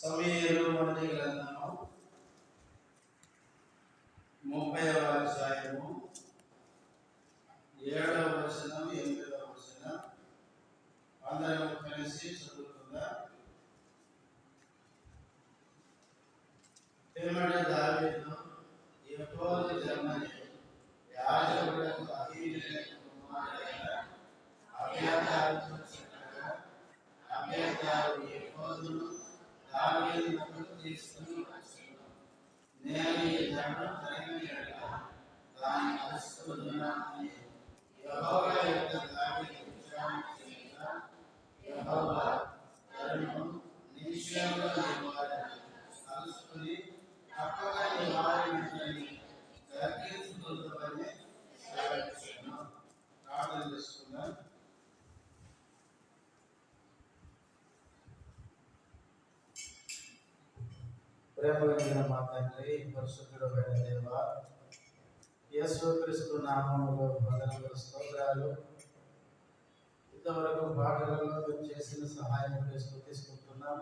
సమూయేలు మొదటి గ్రంథము 30వ అధ్యాయము 7వ వచనం 8వ వచనం అందరం కలిసి చదువుకుందాం. పిమ్మట దావీదు యెహోవా జన్మని యాజకుడకు అహీమెలెకు కుమారుడైన అబ్యాతారుతో చెప్పగా, అబ్యాతారు యెహోవాను దావీదునకు తీసుకుని వచ్చెను. నేను ఈ దండం తరిమి ఎడల దాన్ని కలుసుకొనున్నానని యెహోవా యొద్ద దావీదు విచారణ చేయగా, యెహోవా తరుణు నిశ్చయంగా నీ వారిని కలుసుకుని తప్పక నీ వారి వెంటనే జరిగించుకుందువని సెలవిచ్చెను. ప్రార్థన చేసుకుందాం. ప్రేమ కలిగిన మా తండ్రి, పరిశుద్ధుడైన దేవా, యేసుక్రీస్తు నామములో వందనములు, స్తోత్రాలు. ఇంతవరకు పాటలలో చేసిన సహాయములు స్తుతిస్తున్నాం.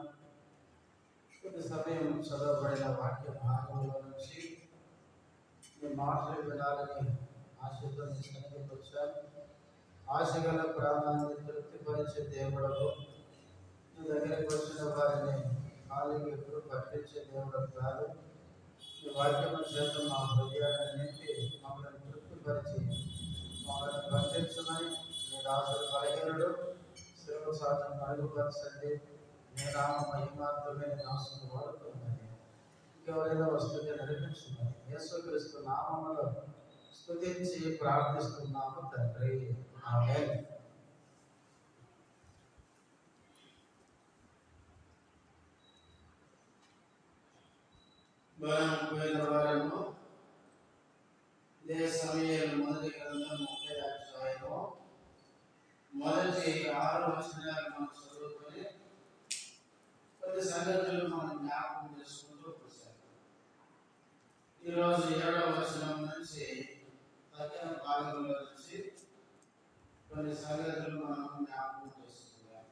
కొద్ది సమయం చదవబడిన వాక్య భాగంలో నుంచి మీ మాటలు వినాలని ఆశతో వచ్చాను. ఆశగల ప్రాణాన్ని తృప్తిపరిచే దేవుడవు, నీ దగ్గరికి వచ్చిన వారిని ఖాళీగా ఎప్పుడు పట్టించే దేవుడు కాదు. ఈ వాక్యం చేత మా హృదయాన్ని నింపి మమ్మల్ని తృప్తిపరిచి మమ్మల్ని పట్టించమని మీ రాజుల బలహీనుడు శిలువ సాధన మరుగుపరచండి. మీ నామ మహిమార్థమైన నాశనం వాడుతుందని ఇంకెవరైనా వస్తుంది నడిపించమని యేసుక్రీస్తు నామములో స్తుతించి ప్రార్థిస్తున్నాము తండ్రి, ఆమేన్. మనం పోయిన వారము ఇదే సమూయేలు మొదటి గ్రంథం 30వ అధ్యాయము మొదటి 6 వచనాలు మనం చదువుకొని కొన్ని సంగతులు మనం జ్ఞాపకం చేసుకుంటూ వచ్చాము. ఈరోజు 7వ వచనం నుంచి తక్కిన భాగంలో నుంచి కొన్ని సంగతులు మనం జ్ఞాపకం చేసుకుందాం.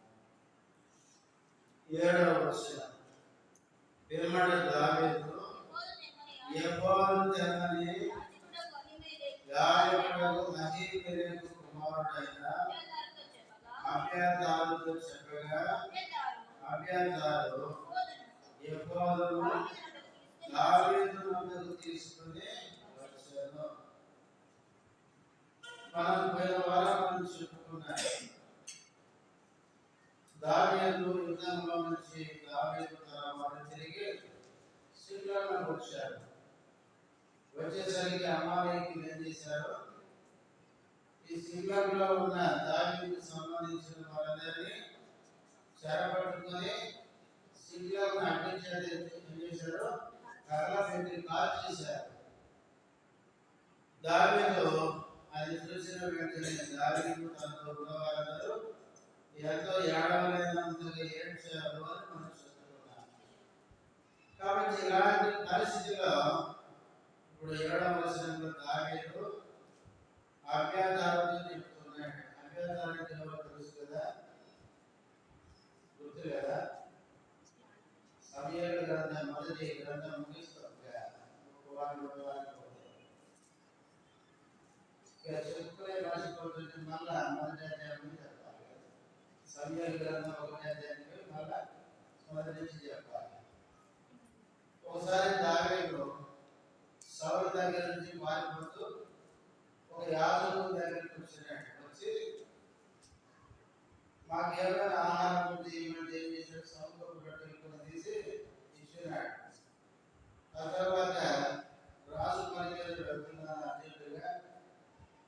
7వ వచనం, పిమ్మట దావీదు యెహోవా జన్మని యాజకుడకు అహీమెలెకు కుమారుడైన అబ్యాతారుతో చెప్పగా, అబ్యాతారు యెహోవాను దావీదునకు తీసుకుని వచ్చెను. మనం పోయిన వారం చెప్పుకున్నాం. దావీదు యుద్ధంలో నుంచి దావీదు తన వారు తిరిగి సిక్లగుకు వచ్చారు. వచ్చేసరికి అమాలేకీయులు ఏం చేశారు? ఈ సిక్లగులో ఉన్న దావీదుకు సంబంధించిన వారందరినీ చెరపట్టుకొని సిక్లగును అడ్డించేది ఏం చేశారు? కర్ర పెట్టి కాల్చేశారు. దావీదు అది చూసిన వెంటనే దావీదు తనతో ఉన్నవారందరూ ఎంతో ఏడవలేనంతగా ఏడ్చారు అని మనం చెప్తున్నాం. కాబట్టి ఇలాంటి పరిస్థితిలో ఇప్పుడు 7వ వచనంలో దావీదు అబ్యాతారుతో చెప్తున్నాడు. అబ్యాతారు అంటే ఎవరో తెలుసు కదా? గుర్తు కదా? సమూయేలు గ్రంథం మొదటి గ్రంథం ముగిస్తాం చెప్పుకునే మర్చిపోతుంది. మళ్ళా మొదటి అధ్యాయం చెప్పాలి. సమూయేలు గ్రంథం 1వ అధ్యాయానికి మళ్ళా మొదటి నుంచి చెప్పాలి. ఒకసారి దావీదు సౌలు దగ్గర నుంచి పారిపోతూ ఒక యాజకుడి దగ్గరికి వచ్చినాడు. వచ్చి మాకేమైనా ఆహారం ఉంటే ఏమంటే ఏం చేశాడు? సౌలు రొట్టెలు తీసి ఇచ్చినాడు. ఆ తర్వాత రాజు పని మీద వెళ్తున్నాను అన్నట్టుగా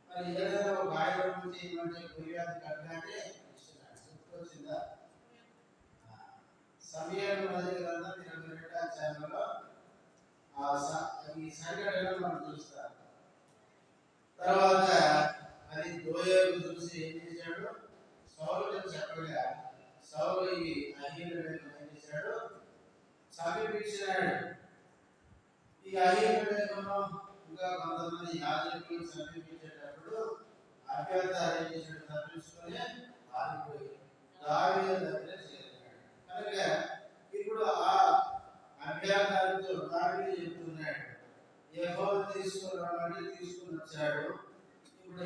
మరి ఏదైనా ఒక గాయం ఉంటే ఏమంటే ఫిర్యాదు కట్టగానే ఇచ్చినాడు. గుర్తొచ్చిందా? సమూయేలు మొదటి గ్రంథం 22వ అధ్యాయంలో ఈ సంఘటన మనం చూస్తాం. తర్వాత అది దోయేగు చూసి ఏం చేశాడు? సౌలుకు చెప్పగా సౌలు ఈ అహీమెలెకును ఏం చేశాడు? సమీపించినాడు. ఈ అహీమెలెకును ఇంకా కొంతమంది యాజకులు సమీపించేటప్పుడు అబ్యాతారు ఏం చేశాడు? తప్పించుకొని పారిపోయి దావీదు దగ్గర చేరినాడు. కనుక ఇప్పుడు ఆ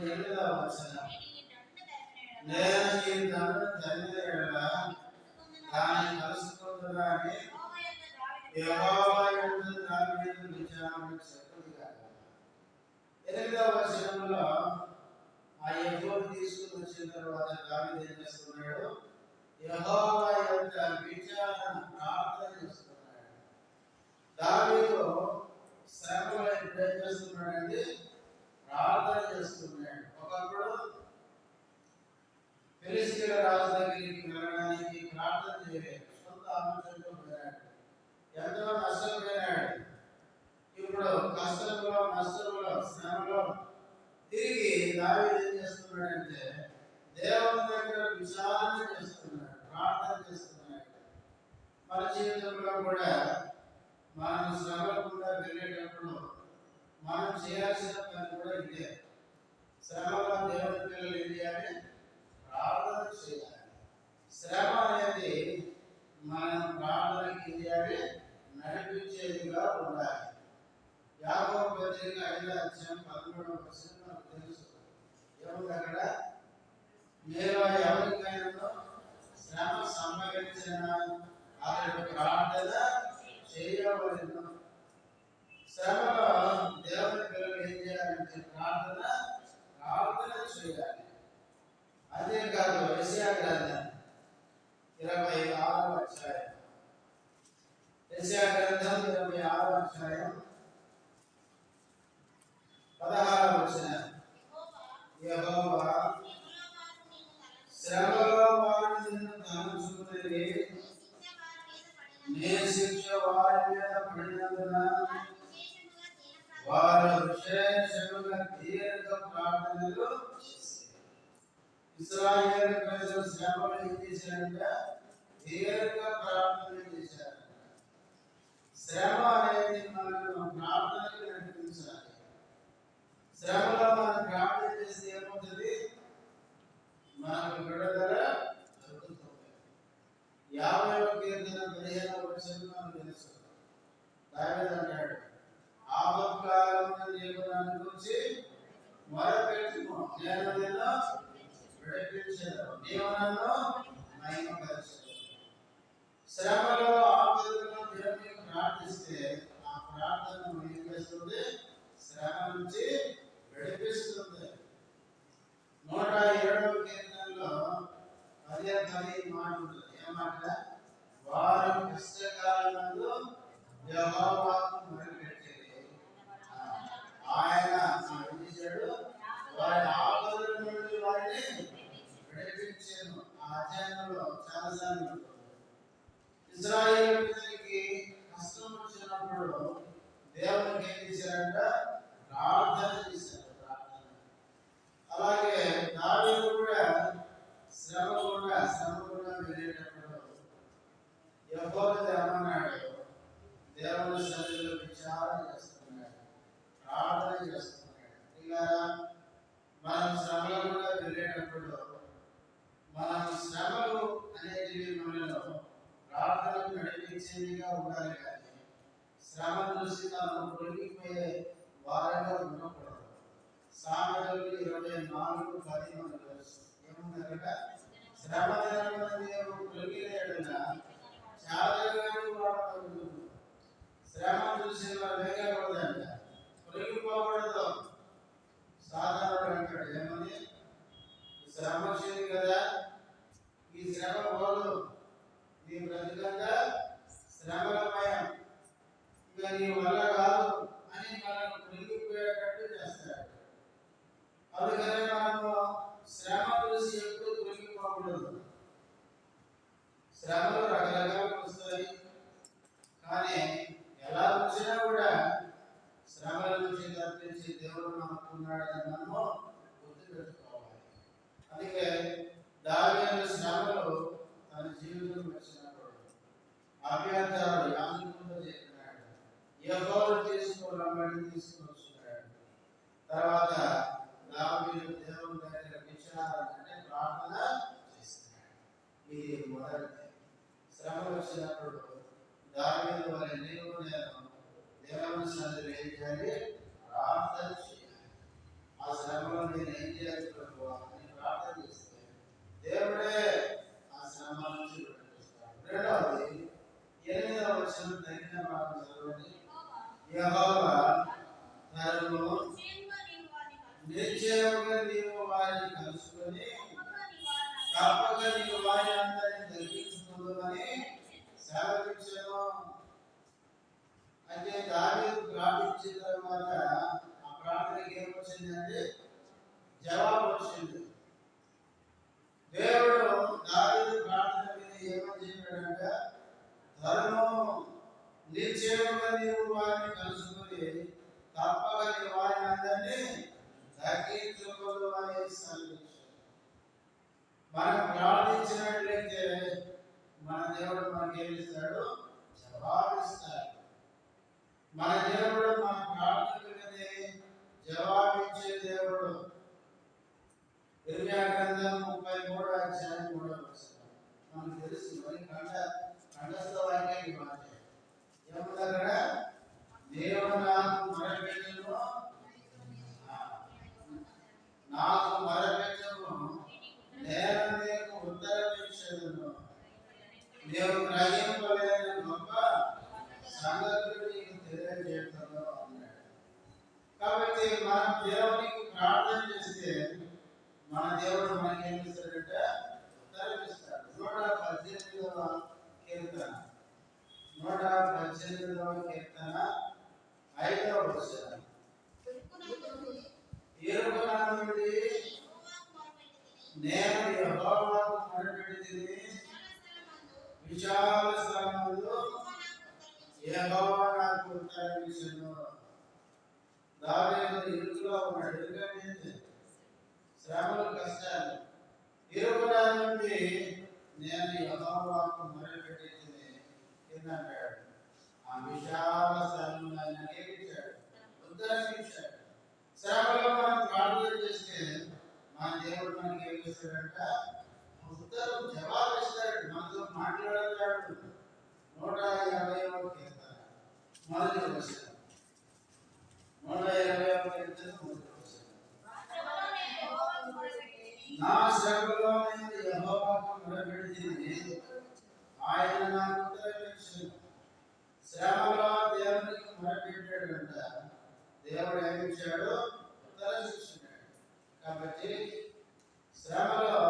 8వ వచనం, నేను ఈ దండను తరిమిన ఎడల దాన్ని కలుసుకుంటున్నా అని యెహోవా యందు దావీదు విచారణ చెప్పదు కాక. 8వ వచనంలో ఆ యెహోవా తీసుకుని వచ్చిన తర్వాత దావీదు ఏం చేస్తున్నాడు? యెహోవా యొక్క విచారణ ప్రార్థన చేస్తున్నాడు. దావీదు శ్రమలో ఇప్పుడు ఏం చేస్తున్నాడండి? ప్రార్థన చేస్తున్నాడు. ఒకప్పుడు ఫిలిష్తీయుల రాజు దగ్గరికి వెళ్ళడానికి ప్రార్థన చేయలేదు, సొంత ఆలోచనతో వెళ్ళాడు, ఎంతో నష్టపోయినాడు. ఇప్పుడు కష్టంలో, నష్టంలో, శ్రమలో తిరిగి దావీదు ఏం చేస్తున్నాడంటే దేవుని దగ్గర విచారణ చేస్తున్నాడు, ప్రార్థన చేస్తున్నాడు. మన జీవితంలో కూడా మనం శ్రమకుండా వెళ్ళేటప్పుడు మనం చేయాల్సిన పని కూడా ఇదే. శ్రమలో దేవుని పిల్లలు ఏం చేయాలి? ప్రార్థన చేయాలి. శ్రమ అనేది మనం ప్రార్థనకి చేయాలి, నడిపించేదిగా ఉండాలి. యాకోబు పత్రిక 5వ అధ్యాయం 13వ వచనం మనకు తెలుసు. ఏముంది అక్కడ? మీరు ఎవరికైనా శ్రమ సంభవించిన అతడు ప్రార్థన చేయవలెను. శ్రమలో దేవుని పిల్లలు ఏం చేయాలంటే ప్రార్థన చేయాలి. అంతేకాదు యెషయా గ్రంథం 26వ అధ్యాయం, యెషయా గ్రంథం 26వ అధ్యాయం 16వ వచనం, యెహోవా శ్రమలో వారు నిన్ను తలంచుకుని నీ శిక్ష వారి మీద పడినందున వారు విశేషముగా దీర్ఘ ప్రార్థనలు చేశారు. ఇశ్రాయేలు ప్రజలు శ్రమలో ఏం చేశారంటే దీర్ఘ ప్రార్థనలు చేశారు. శ్రమ అనేది మనల్ని ప్రార్థనకు నడిపించాలి. శ్రమలో మనం ప్రార్థన చేస్తే ఏమవుతుంది? మనకు విడుదల దొరుకుతుంది. 50వ కీర్తన 15వ వచనం మనకు తెలుసు. దావీదు అన్నాడు, ఆపత్కాలమున నీవు నన్ను గురించి మొరపెట్టుము, నేను నిన్ను విడిపించెదను, నీవు నన్ను మహిమపరచెదవు. శ్రమలో, ఆపదలో దేవునికి ప్రార్థిస్తే ఆ ప్రార్థన ఏం చేస్తుంది? శ్రమ నుంచి విడిపిస్తుంది. 107వ కీర్తనలో 10 మాట ఉంటుంది. ఏమాట? వారు కష్టకాలమందు యెహోవాకు మొరపెట్టిరి, ఆయన ఏం చేశాడు? వారి ఆపదల నుండి వారిని విడిపించెను. ఆ అధ్యాయంలో చాలాసార్లు ఉంటుంది. ఇశ్రాయేలు ప్రజలకి కష్టం వచ్చినప్పుడు దేవునికి ఏం చేశారంట? ప్రార్థన చేశారు. అలాగే దావీదు కూడా శ్రమ కూడా వెళ్ళేటప్పుడు యెహోవా ఏమన్నాడు? దేవుని సన్నిధిలో విచారణ చేస్తున్నాడు, ప్రార్థన చేస్తున్నాడు. ఇలా మనం శ్రమలో కూడా వెళ్ళేటప్పుడు మనం శ్రమలు అనేటివి మనలో ప్రార్థనకు నడిపించేదిగా ఉండాలి, కానీ శ్రమ చూసి మనం పొలిగిపోయే వారంగా ఉండకూడదు. సామెతలు 24:10 మనకు తెలుసు. ఏముంది అక్కడ? శ్రమ దినమున నీవు పొలిగిన చాలగాని వాడకూడదు. శ్రమ చూసి వేగకూడదంట, పొలిగిపోకూడదు. సాధారణ అంటాడు ఏమని? శ్రమ వచ్చింది కదా, ఈ శ్రమ పోదు, నీ బ్రతికంగా శ్రమలమయం, ఇక నీ వల్ల కాదు అని మనకు పొలిగిపోయేటట్టు చేస్తాడు. అందుకనే మనము శ్రమ చూసి ఎప్పుడు పొలిగిపోకూడదు. శ్రమలు రకరకాలు వస్తాయి, కానీ ఎలా వచ్చినా కూడా శ్రమల నుంచి తప్పించి దేవుడు మనకున్నాడని మనము గుర్తుపెట్టుకోవాలి. అందుకే దావీదు శ్రమలు తన జీవితం వచ్చినప్పుడు అభ్యంతరాలు యాజకులతో చెప్పినాడు, యెహోవా తీసుకురమ్మని తీసుకొచ్చున్నాడు. తర్వాత దావీదు దేవుని దగ్గర విచారణ అంటే ప్రార్థన చేస్తున్నాడు. ఇది మొదటిది. శ్రమ వచ్చినప్పుడు దావీదు వలె నీవు నేను దేవుని సన్నిధిలో ఏం చేయాలి? ప్రార్థన చేయాలి. ఆ శ్రమలో నేను ఏం చేయాలి ప్రభువా అని ప్రార్థన చేస్తే దేవుడే ఆ శ్రమ నుంచి విడిపిస్తాడు. రెండవది 8వ వచనం తగిన భాగం చదవండి. యెహోవా తనను నిశ్చయముగా నీవు వారిని కలుసుకొని తప్పక నీవు వారి అందరిని దర్శించుకుందుమని సెలవిచ్చెను. అంటే దావీదు ప్రార్థించిన తర్వాత ఆ ప్రార్థనకి ఏమొచ్చిందంటే జవాబు వచ్చింది. దేవుడు దావీదు ప్రార్థన మీద ఏమని చెప్పాడంటే ధర్మము నిశ్చయముగా నీవు వారిని కలుసుకొని తప్పక నీ వారిని అందరినీ దర్శించుకోదు అని సెలవిచ్చాడు. మనం ప్రార్థించినట్లయితే మన దేవుడు మనకి ఏమిస్తాడు? జవాబిస్తాడు. మన దేవుడు మన ప్రార్థనకి జవాబిచ్చే దేవుడు. ఇర్మియా గ్రంథం 33వ అధ్యాయం 3వ వచనం మనకు తెలుసు. మరి కంఠస్థ వాక్యాన్ని మాట ఏముంది అక్కడ? దేవుడు నాకు మొరపెట్టును, నాకు మొరపెట్టును, నేను నీకు ఉత్తరమిచ్చెదను, నీవు గ్రహింపలేని గొప్ప సంగతులు నీకు తెలియజేస్తాను అన్నాడు. కాబట్టి మనం దేవునికి ప్రార్థన చేస్తే మన దేవుడు మనకి ఏం చేస్తాడంటే ఉత్తరమిస్తాడు. 118వ కీర్తన 5వ వచనం ఇరుకున నుండి నేను యెహోవాకు మొరపెట్టితిని, విశాల స్థలమందు యెహోవా నాకు ఉత్తరమిచ్చెను. దావీదు ఇరుకులో ఉన్నాడు. ఎందుకంటే శ్రమలు, కష్టాలు. ఇరుకున నుండి నేను యెహోవాకు మొరపెట్టితిని అంటాడు. ఆ విశాల స్థలంలో ఆయన ఏమిచ్చాడు? ఉత్తరమిచ్చాడు. శ్రమలో మనం ప్రార్థన చేస్తే మన దేవుడు మనకి ఏం చేస్తాడంట? ఉత్తరం జవాబిస్తాడు, మనతో మాట్లాడతాడు. 120వ కీర్తన మొదటి వచనం. 120వ కీర్తన మొదటి వచనం. నా శ్రమలో నేను యెహోవాకు మొరపెట్టితిని, ఆయన నాకు ఉత్తరమిచ్చెను. శ్రమలో దేవునికి మొరపెట్టాడంట. దేవుడు ఏమిచ్చాడు? ఉత్తరమిచ్చాడు. కాబట్టి శ్రమలో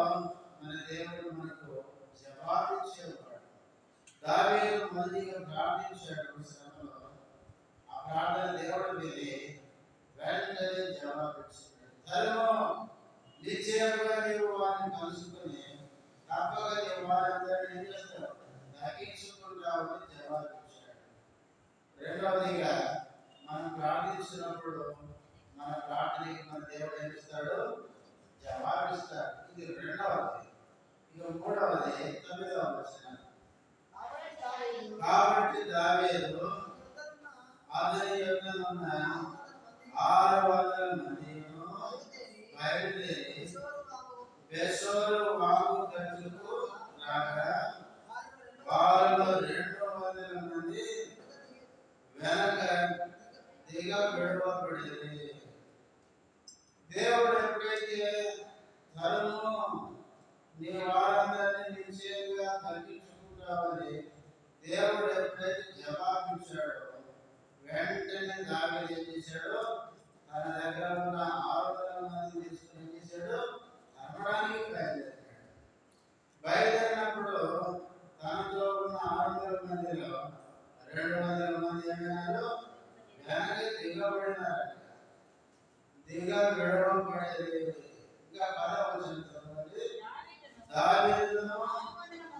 మన దేవుడు మనకు జవాబిచ్చేవాడు. దావీదు మొదటిగా ప్రార్థించాడు శ్రమలో. ఆ ప్రార్థన దేవుడి మీద వెంటనే జవాబిచ్చాడు. ధర్మం నిశ్చయంగా నీవు వారిని కలుసుకొని తప్పక నీవు వారందరినీ ఏం చేస్తావు? దక్కించుకుంటావని జవాబిచ్చాడు. రెండవదిగా మనం ప్రార్థించినప్పుడు మన ప్రార్థనకి మన దేవుడు ఏం ఇస్తాడు? జవాబిస్తాడు. ఇది రెండవది. ఇక మూడవది 9వ వచనం. కాబట్టి దావీదు అతని యొద్దనున్న 600 మందిను బయలుదేరి బెసోరు వాగు గట్టుకు రాగా వారిలో 200 మంది వెనక దిగబెడవబడింది. దేవుడు ఎప్పుడైతే ధర్మము నీ వారందరినీ నిశ్చయంగా తగ్గించుకుంటామని దేవుడు ఎప్పుడైతే జవాబిచ్చాడో వెంటనే దావీదు ఏం చేశాడు? తన దగ్గర ఉన్న 600 మంది తీసుకుని ఏం చేశాడు? తరమడానికి బయలుదేరినప్పుడు తనతో ఉన్న 600 మందిలో 200 మంది ఏమైనారు? వెనక దిగబడినారు. దిగబెడవబడేది. ఇంకా 10వ వచనం చదవండి. దావీదును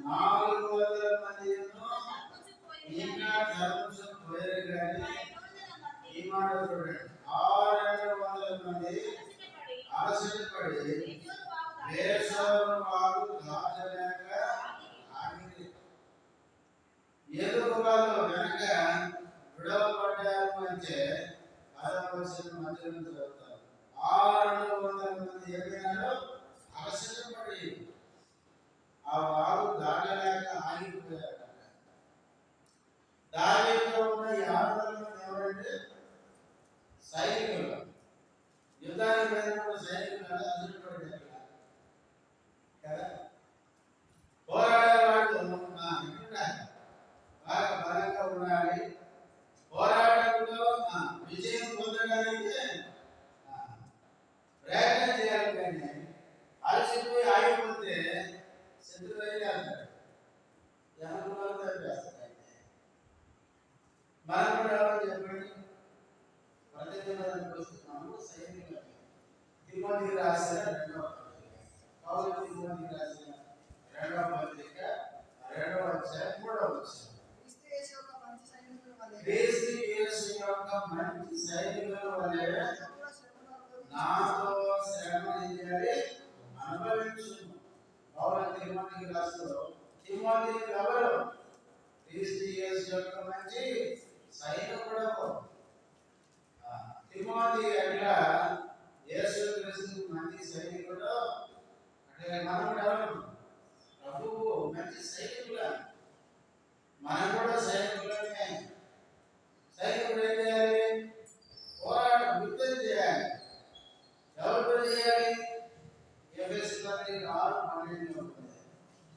400 మందిను ఇంకా తప్పించుకుపోయారు. కానీ ఈ మాట చూడండి, 600 మంది అలసటపడి బెసోరు వాగు దాటలేక ఆగిరి. ఎందుకు వాళ్ళు వెనక విడవబడ్డారు అంటే 10వ వచనం మధ్యలో చదువుతారు. 600 మంది ఏమైనారు? అలసటపడి ఆ వాగు దాటలేక ఆగిపోయారు. దావీదులో ఉన్న 50 మంది ఎవరంటే సైనికులు. యుద్ధానికి అధ్యాయం 3వ వచనం. క్రీస్తు యేసు యొక్క మంచి సైనికుల వలె నాతో శ్రమలు అనుభవించును. పౌలు తిమోతికి రాస్తూ, తిమోతి ఎవరు? క్రీస్తు యేసు యొక్క మంచి సైనికుడు. తిమోతి ఎట్లా యేసు క్రీస్తు మంచి సైనికుడు అంటే మనం కూడా ప్రభువు మంచి సైనికుల, మనం కూడా సైనికులమే. సైనికుడు ఏం చేయాలి? పోరాటం యుద్ధం చేయాలి. ఎవరితో చేయాలి? ఎఫెసీయులకు 6:12 ఉంటుంది.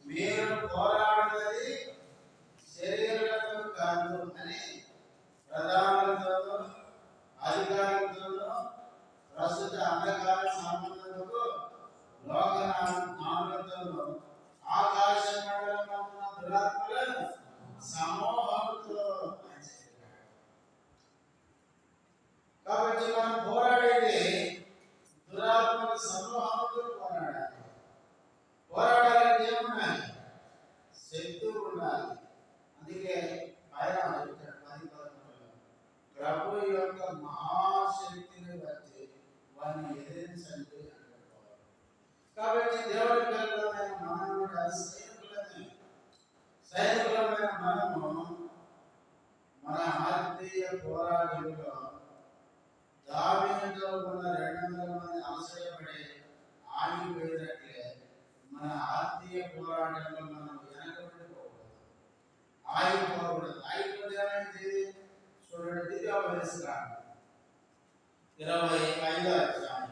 మీరు పోరాడుతున్నది శరీరులతో కాదు అని ప్రధానులతో అధికారులతో ప్రస్తుత అంధకార సంబంధములకు లోక నాలుగులతో ఆకాశ మండలంలో ఉన్న దురాత్మల సమూహంతో. కాబట్టి మనం పోరాడేది దురాత్మల సమూహంతో పోరాడాలి. పోరాడాలంటే ఏమున్నాయి? శక్తి ఉండాలి. అందుకే ఆయన చెప్తాడు 10:13, ప్రభు యొక్క మహాశక్తిని బట్టి వారిని ఎదిరించండి అంటున్నారు. కాబట్టి దేవుడి పిల్లలమైన మనం కూడా సైనికులమైన మనము మన ఆత్మీయ పోరాటంలో దావీదుతో ఉన్న 200 మంది ఆశ్రయపడి ఆగిపోయినట్లే మన ఆత్మీయ పోరాటంలో మనం వెనకబడిపోకూడదు, ఆగిపోకూడదు. ఆగిపోతే ఏమైంది? చూడండి, ద్వితీయోపదేశకాండం 25వ అధ్యాయం.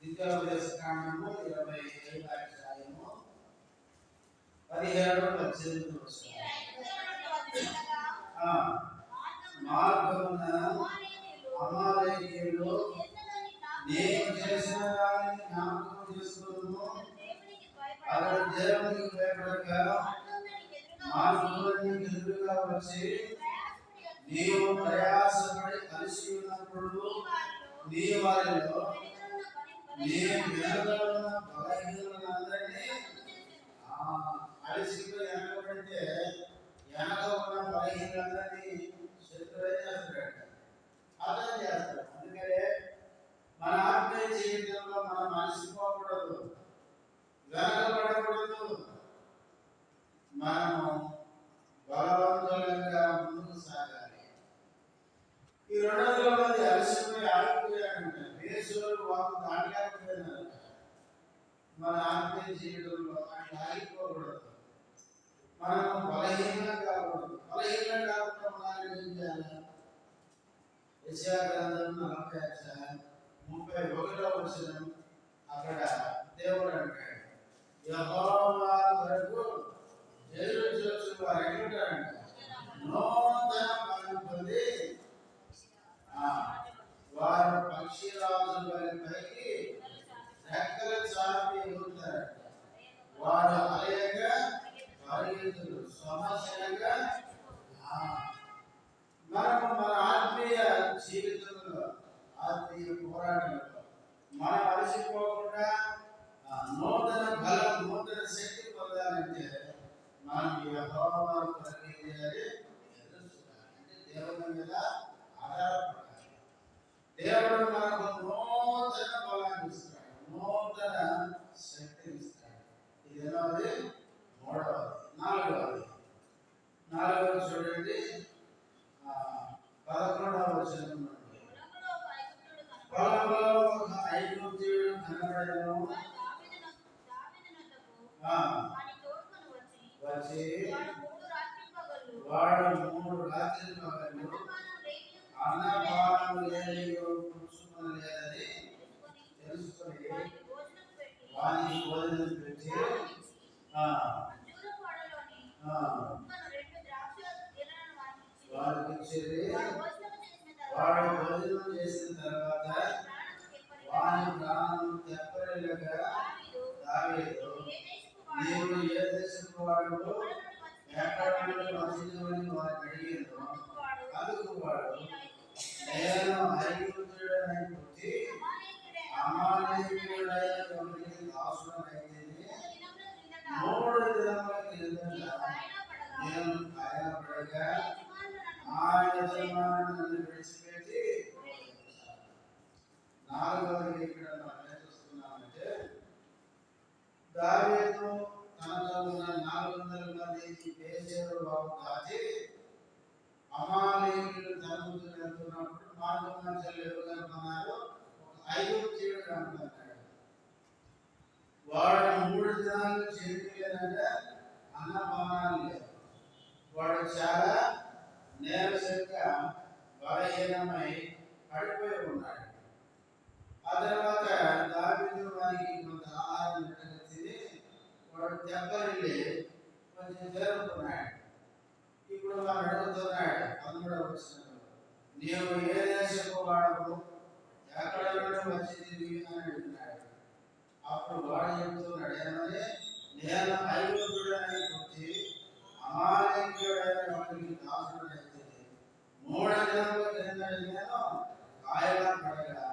ద్వితీయోపదేశకాండము 25వ అధ్యాయము 17-18 వచనం. మార్గమున అమాలేకీయులు నేను చేసిన దానిని జ్ఞాపకం చేసుకొనుము. అతడు దేవునికి భయపడక మార్గములకు ఎదురుగా వచ్చి నీవు ప్రయాసపడి కలిసి ఉన్నప్పుడు నీ వారిలో నీ వెనుక ఉన్న బలహీనులందరినీ అలసిపోయి వెనకబడితే వెనక ఉన్న బలహీనులందరినీ శత్రువే చేస్తాడు, అర్థం చేస్తాడు. అందుకనే మన ఆత్మీయ జీవితంలో మనం అలసిపోకూడదు, వెనకబడకూడదు. మనము బలవంతులంగా ముందుకు సాగాలి. ఈ 200 మంది అలసిపోయి ఆగిపోయారంటే దేశంలో వాళ్ళు దాటలేకపోయినారు. మన ఆత్మీయ జీవితంలో ఆయన ఆగిపోకూడదు, మనము బలహీనంగా కాకూడదు. బలహీనంగా కాకుండా మనం ఏం చేయాలి? యెషయా గ్రంథం 40వ అధ్యాయం 31వ వచనం. అక్కడ దేవుడు అంటాడు, యెహోవా కొరకు ఎదురు చూచువారు ఎక్కడుంటారంట? నూతన బలం పొంది వారు పక్షిరాజుల పైకి రెక్కలు చాపి ఎగురుతారంట. వారు అలయగా పరిగెత్తులు, సమస్యలుగా. మనము మన ఆత్మీయ జీవితంలో, ఆత్మీయ పోరాటంలో మనం అలసిపోకుండా నూతన బలం, నూతన శక్తి పొందాలంటే మనం యెహోవా కొరకు ఏం చేయాలి? ఎదురు చూడాలి. అంటే దేవుని మీద ఆధారపడాలి. దేవుడు మనకు నూతన బలాన్ని ఇస్తాడు, నూతన శక్తిని ఇస్తాడు. ఇది ఎన్నోది? 3వది. 4వది చూడండి, 11వ వచనం నుండి. పొలంలో ఒక ఐగుప్తీయుడు కనబడెను. వచ్చి వాడు 3 రాత్రి పగలు అన్నపానం కూర్చుకోలేదని తెలుసుకొని వానికి భోజనం పెట్టి వారికి ఇచ్చేది. వాడు భోజనం చేసిన తర్వాత వాని ప్రాణం తెప్పరిల్లగా దావీదు, నీవు ఏ దేశపు వాడు, ఎక్కడ నుండి వచ్చినవని వారిని అడిగాను. అందుకు వాడు, నేను ఐగుప్తుడనై పుట్టి అమాలేకీయుడైన ఒకనికి దాసుడనైతిని. 3 దినముల క్రిందట నేను భయపడగా నా యజమానుడు నన్ను విడిచిపెట్టి నాలుగవది ఇక్కడ మనం ఏం చూస్తున్నామంటే దావీదు తనతో ఉన్న 400 మంది బేసేరు బాబు దాచి అమాలేకీయులు తరుముతూ వెళ్తున్నప్పుడు మార్గం మధ్యలో ఎదురుగనుకున్నారు ఒక ఐగుప్తీయుడు కనుక్కున్నాడు. వాడు 3 దినాలు చేతిలేదంటే అన్నపానాలు లేవు. వాడు చాలా నీరసంగా బలహీనమై పడిపోయి ఉన్నాడు. ఆ తర్వాత దావీదు వారికి కొంత ఆహారం తిని వాడు దెబ్బలిల్లి కొంచెం చేరుకున్నాడు. ఇప్పుడు వాడు అడుగుతున్నాడు 13వ వచనంలో, నీవు ఏ దేశపు వాడవు, ఎక్కడ నుండి వచ్చింది అని అడుగుతున్నాడు. అప్పుడు వాడు చెబుతున్నాడు ఏమని, నేను ఐగుప్తుడని గుర్తి అమాలేకీయుడైన వాడికి దాసుడనైతే 3 దినముల క్రిందట నేను కాయలా పడగా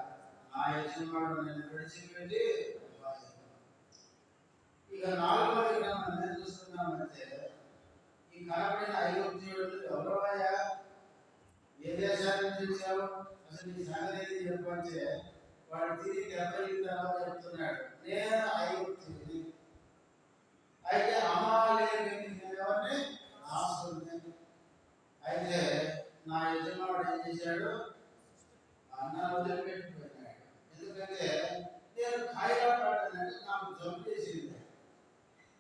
నా యజమానుడు నన్ను విడిచిపెట్టి ఇక 4వది మనం ఏం చూస్తున్నామంటే ఈ కనబడిన ఐగుప్తీయుడు ఎవరయ్యా, ఏ దేశాన్ని చూసావు, అసలు నీ సంగతి చెప్పంటే వాడు తిరిగి దెబ్బలిన తర్వాత చెప్తున్నాడు నేను ఐగుప్తీయుడిని. అయితే అమాలేకీయుని ఎవరిని దాసుడిని. అయితే నా యజమానుడు ఏం చేశాడు, నన్ను వదిలిపెట్టిపోయినాడు. ఎందుకంటే నేను కాయగా పడ్డానంటే నాకు జబ్బు చేసింది,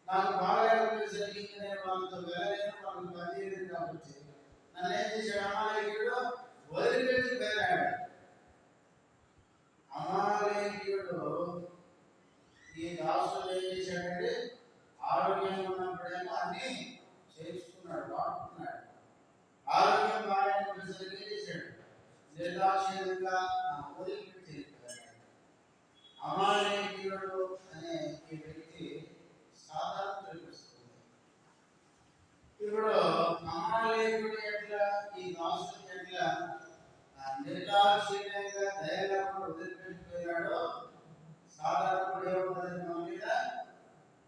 నాకు బాగాలేకపోయేసరికి నేను వాళ్ళతో వెళ్ళలేను, వాళ్ళకి పని చేయలేదు. కాబట్టి నన్ను ఏం చేశాడు అమాలేకీయుడు, వదిలిపెట్టిపోయినాడు. అమాలేకీయుడు ఈ దాసుడు ఏం చేశాడంటే ఆరోగ్యం ఉన్నప్పుడేమో అన్ని చేసుకున్నాడు, వాడుకున్నాడు. ఆరోగ్యం బాగాలేకపోయేసరికి ఏం చేశాడు, నిర్దాక్షిణ్యంగా వదిలిపెట్టి అమాలేకీయుడు అనే ఈ వ్యక్తి సాధారణ తెలుస్తుంది. ఇప్పుడు అమాలేకుడు ఎట్లా ఈ దాసుని ఎట్లా నిర్దాక్షిణ్యంగా దయలేకుండా వదిలిపెట్టిపోయాడో, సాధారణుడు ఏమున్నది మన మీద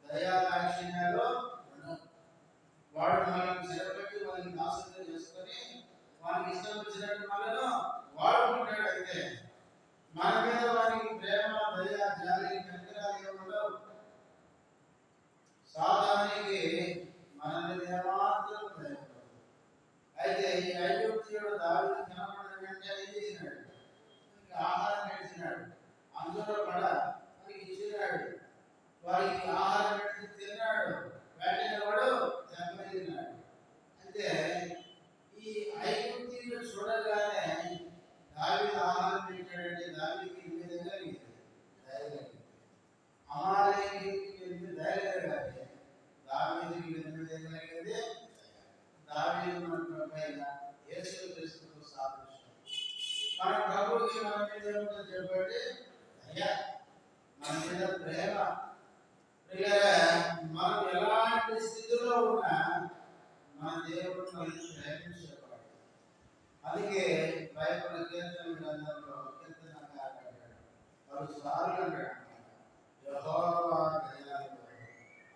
దయా దాక్షిణ్యాలు వాడు మనల్ని చెరపెట్టి వాళ్ళని దాసులుగా చేసుకొని వాళ్ళకి ఇష్టం వచ్చినట్టు మనను వాడుకుంటాడు. అయితే మన మీద వారికి ప్రేమ దయ జాలి కనికరాలు ఏముండవు. సాధారణకి మన మీద ఏమాత్రం దయ. అయితే ఈ ఐగుప్తీయుడు దావీదు కనబడిన వెంటనే ఏం చేసినాడు, ఆహారం పెట్టినాడు, అందులో పడ మనకి ఇచ్చినాడు, వారికి ఆహారం పెట్టి తిన్నాడు, వెంటనే వాడు దెబ్బతిన్నాడు. అంటే ఈ ఐగుప్తీయుడు చూడగానే దావీదు ఆహారం పెట్టాడంటే దావీదుకి ఈ విధంగా ధైర్యం, అమాలేకీయుడికి ధైర్యం కలిగింది, దావీదుకి ఈ విధంగా కలిగింది. దావీదు మన పైన యేసుక్రీస్తుతో సాదృశ్యం. మన ప్రభువుకి మన మీద ఏమిటో చెప్పండి, అయ్యా మన మీద ప్రేమ. మనం ఎలాంటి స్థితిలో ఉన్నా మన దేవుడు మనల్ని ప్రేమించేవాడు. అందుకే బైబిల్ కీర్తన గ్రంథంలో కీర్తనకారుడు అంటాడు, 10 సార్లు అంటాడు, యెహోవా దయాళుడు,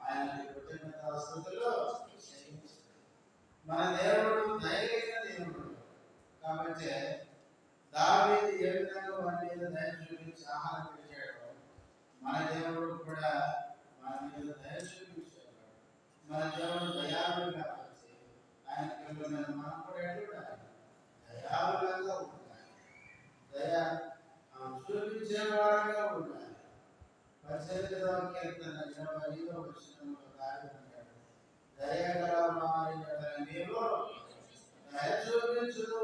ఆయనకి కృతజ్ఞతాస్తుతులు. మన దేవుడు దయగలిగిన దేవుడు. కాబట్టి దావీదు ఏ విధంగా మన మీద దయ చూపించి ఆహారం పెట్టాడో, మన దేవుడు కూడా మన మీద దయ చూపించాడు. మన దేవుడు దయాళుడుగా వచ్చి ఆయన పిల్లలు మనం కూడా ఎదుగుతారు, దయాళులుగా ఉండాలి, దయ చూపించేవాడుగా ఉండాలి. 18వ కీర్తన 25వ వచనంలో దావీదు అంటాడు, దయగల వారి ఎడల నీవు దయ చూపించుదు,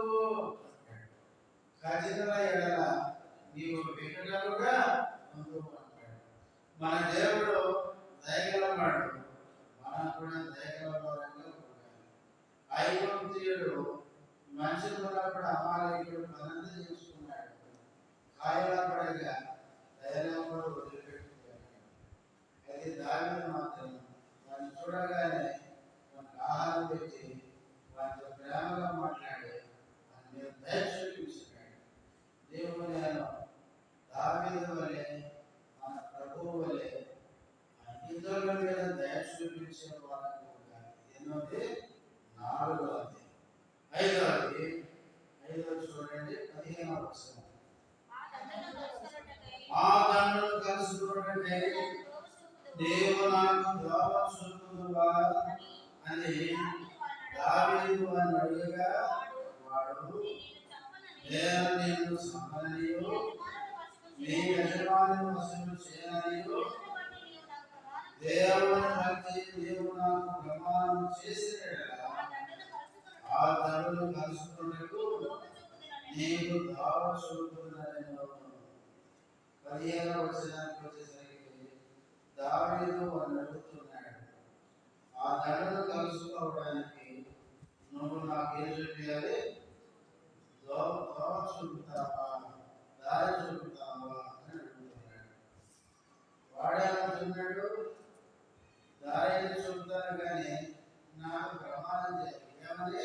కఠినుల ఎడల నీవు వికటముగా ఉందువు అంటాడు. మన దేవుడు దయగలవాడు, మనం కూడా దయగలవారంగా ఉండాలి. ఐగుప్తీయుడు మనిషిలో ఉన్నప్పుడు అమాలేకీయుడు పనంతా చేసుకున్నాడు, కాయలా పడగా దయలేకుండా వదిలిపెట్టుకున్నాడు. అయితే దావీదు మాత్రం వాడిని చూడగానే మనకు ఆహారం పెట్టి వారితో ప్రేమగా మాట్లాడి వారి మీద దయ చూపించాడు. దేవుడు నేను దావీదు వలె మన ప్రభువు వలె ఇతరుల మీద దయ చూపించే వారికి ఉండాలి. ఎన్నోది 4వది. 5వది చూడండి 15వ వచనం. ఆ దండను కలుసుకున్నట్టే నీవు నాకు ద్రోవ చూపుదువా అని దావీదు అని అడుగగా వాడు నేను నిన్ను చంపననియు నీ యజమానుని వశము చేయననియు దేవుని బట్టి నీవు నాకు ప్రమాణం చేసిన యెడల ఆ దండను కలుసుకున్నట్టు నీకు ద్రోవ చూపుదునని. 15వ వచనానికి వచ్చేసరికి దావీదు అని అడుగుతున్నాడు, ఆ దండను కలుసుకోవడానికి నువ్వు నాకేం చూపించాలి? ద్రోవ చూపుతావా, దారి చూపుతావా అని అడుగుతున్నాడు. వాడేమంటున్నాడు? దారి చూపుతాను కానీ నాకు ప్రమాణం చేయాలి. ఏమని?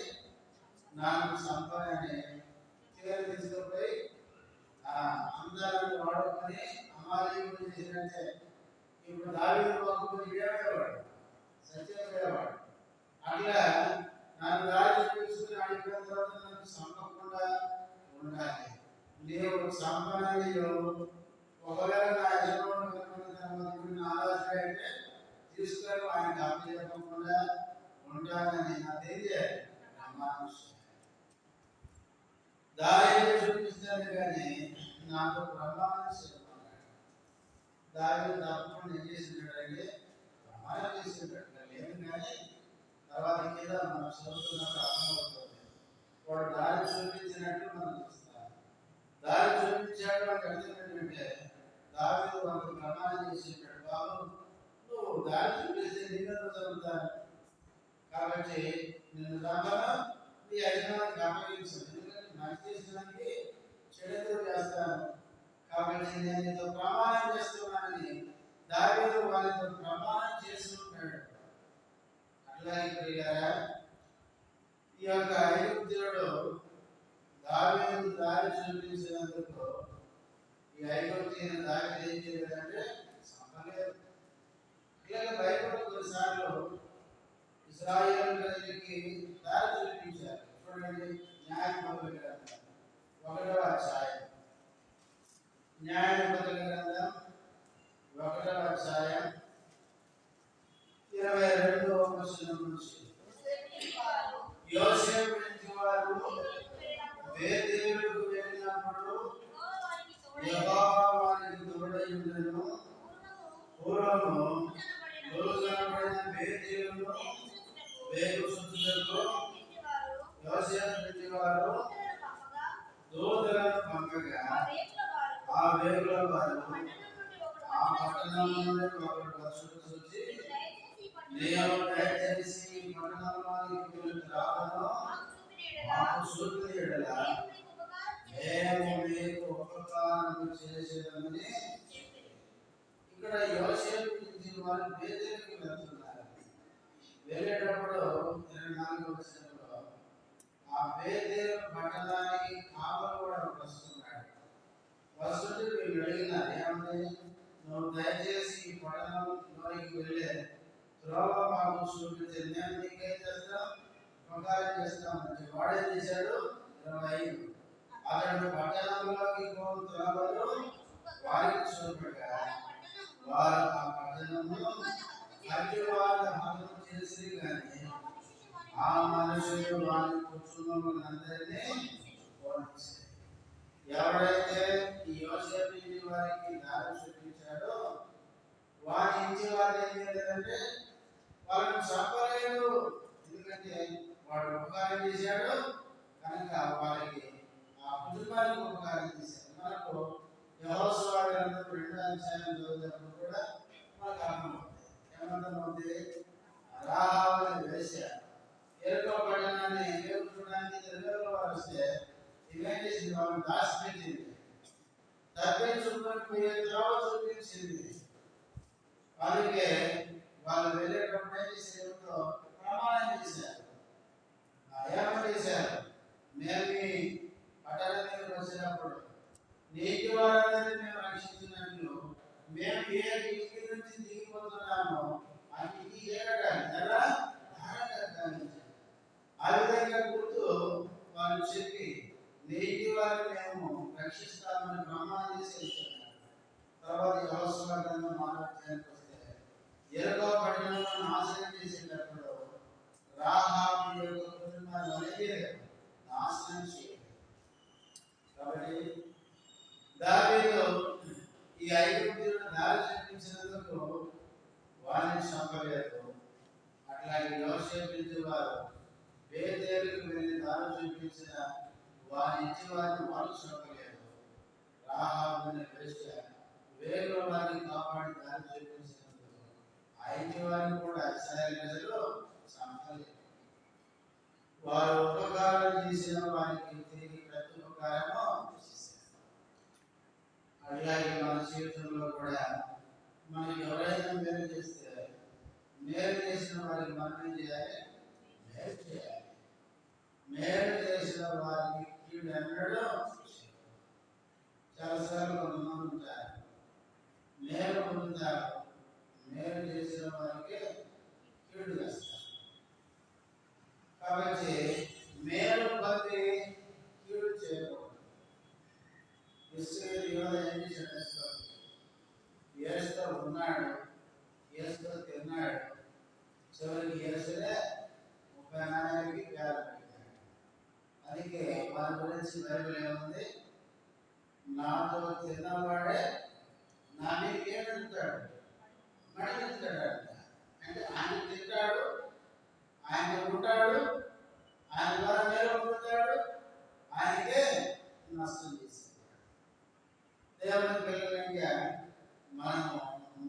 నాకు సంపాదనే తీరు తీసుకుపోయి అందరిని వాడుకొని అమాలీకుడు చేసినట్టే. ఇప్పుడు దావీదు వాడుకొని ఇడేవాడు, సత్యవాడు. అట్లా నన్ను దారి చూపించుకుని అడిగిన తర్వాత నన్ను చంపకుండా ఉండాలి. నీవు సంపన్నీయు ఒకవేళ నా యజమానుడు ఆలోచన అయితే తీసుకొని ఆయనకు అప్పచెప్పకుండా ఉంటానని నాకేం చేయాలి? దారిని చూపిస్తాను కానీ నాకు ప్రమాణం చేయమన్నాడు. దారిని తప్పకుండా ఏం చేసినాడంటే ప్రమాణం చేసినాడు లేదు కానీ తర్వాత కింద మనం చదువుతున్నప్పుడు అర్థమవుతుంది. వాడు దారి చూపించినట్టు మనం చూస్తాం. దారి చూపించాడు అంటే అర్థం ఏంటంటే దావీదు మనకు ప్రమాణం చేసినాడు, బాబు నువ్వు దారి చూపిస్తే నిన్ను చదువుతాను కాబట్టి నిన్ను రమ్మను, నీ యజమానికి అప్పగించు. మంచి చేసడానికి చెడుతో చేస్తాను కాబట్టి నేను నీతో ప్రమాణం చేస్తున్నానని దావీదు వాళ్ళతో ప్రమాణం చేస్తున్నాడు. అట్లాగే ప్రియులారా, ఈ యొక్క ఐగుప్తుడు దావీదు దారి చూపించినందుకు ఈ ఐగుప్తీయుని దావీదు ఏం చేయలేదంటే సంపలేదు. ఇట్లాగే బైబిల్ కొన్నిసార్లు ఇశ్రాయేలుకి దారి చూపించారు. చూడండి, న్యాయాధిపతుల గ్రంథం 1వ అధ్యాయం, న్యాయాధిపతుల గ్రంథం 1వ అధ్యాయం 22వ వచనం నుంచి యోసేపు ఇంటి వారు బేతేలుకు వెళ్ళినప్పుడు యెహోవా వారికి తోడై ఉండెను. పూర్వము దూరపడిన బేతేలును వేగు శుద్ధులకు యోసేపు ఇంటి వారు దూతలను పంపగా ఆ వేగుల వారు ఆ పట్టణం నుండి ఒకడు వచ్చి నీవు దయచేసి ఈ పట్టణంలోనికి వెళ్ళి రావను మాకు చూపిన యెడల మేము మీకు ఉపకారం చేసేదమని. ఇక్కడ యోసేపు ఇంటి వారు బేతేలుకి వెళ్తున్నారు. వెళ్ళేటప్పుడు 24వ వచనంలో ఆ బేతేలు పట్టణానికి కావలి కూడా వస్తున్నాడు. వస్తుంటే వీళ్ళు అడిగినారు, ఏమని? నువ్వు దయచేసి ఈ పట్టణంలోనికి వెళ్ళే త్రోవ మాకు చూపితే మేము నీకేం చేస్తాం? ఉపకారం చేస్తామంటే వాడేం చేశాడు? 25 అతడు పట్టణంలోకి పోవు త్రోవలు వారికి చూపగా వారు ఆ పట్టణంలో అట్టి వారు హతం చేసి కానీ ఆ మనుషులు వారిని కూర్చున్నవారందరినీ పోనించారు. ఎవరైతే ఈ యోసేపు ఇంటి వారికి దారి చూపించాడో వారి ఇంటి వారు ఏం చేయలేదంటే వాళ్ళని చంపలేదు. ఎందుకంటే వాడు ఉపకారం చేశాడు కనుక వాళ్ళకి ఆ కుటుంబానికి ఉపకారం చేశాడు. మనకు యెహోషువ గ్రంథం 2వ అధ్యాయం చదివినప్పుడు కూడా మనకు అర్థమవుతుంది. ఏమర్థమవుతుంది? రాహాబు వేశ్య ఎరుకో పట్టణాన్ని వేపుకోవడానికి తెలుగులో వారు వస్తే ఇవేం చేసింది? వాళ్ళని దాచిపెట్టింది, తప్పించుకుని పోయే త్రోవ చూపించింది. అందుకే వాళ్ళు వెళ్ళేటప్పుడు ఏం చేసేతో ప్రమాణం చేశారు. ఏమని చేశారు? మేము మీ పట్టణం మీదకి వచ్చినప్పుడు నీటి వారందరినీ మేము రక్షించినట్లు మేము ఏ ఇంటి నుంచి దిగిపోతున్నామో ఆ ఇంటికి ఏ కట్టాలి? ఎలా దారి కట్టాలి. ఆ నాశనం చేయలేదు. కాబట్టి దావీదు ఈ ఐగుప్తీయులను దారి చూపించినందుకు వారిని చంపలేదు. అట్లాగే యోసేపు ఇంటి వారు బేతేలుకు వెళ్ళి దారి చూపించిన వారి ఇంటి వారిని వాళ్ళు చంపలేదు. రాహాబు అనే వేశ్య వేగుల వారిని కాపాడి దారి చూపించినందుకు ఆ ఇంటి వారిని కూడా ఇశ్రాయేలు ప్రజలు చంపలేదు. వారు ఉపకారం చేసిన వారికి తిరిగి ప్రతి ఉపకారము చేశారు. అలాగే మన జీవితంలో కూడా మనకి ఎవరైనా మేలు చేస్తే మేలు చేసిన వారికి మనం ఏం చేయాలి? మేలు చేయాలి. మేలు చేసిన వారికి కీడు ఎన్నడూ చాలాసార్లు కొంతమంది ఉంటారు, మేలు పొందుతారు, మేలు చేసిన వారికి కీడు చేస్తారు. కాబట్టి మేలు పొంది కీడు చేయకూడదు. ఏసుతో ఉన్నాడు, ఏసుతో తిన్నాడు, చివరికి ఏసులే 30 నాణాలకి పేరు పెట్టాడు. అందుకే మన గురించి బైబిల్ ఏముంది? నాతో తిన్నవాడే నా మీద ఏమెత్తుతాడు? మడిమెత్తుతాడు. అంటే ఆయన తింటాడు, ఆయన ఉంటాడు, ఆయన ద్వారా మేలు పొందుతాడు, ఆయనకే నష్టం చేస్తాడు. దేవుని పిల్లలంగా మనము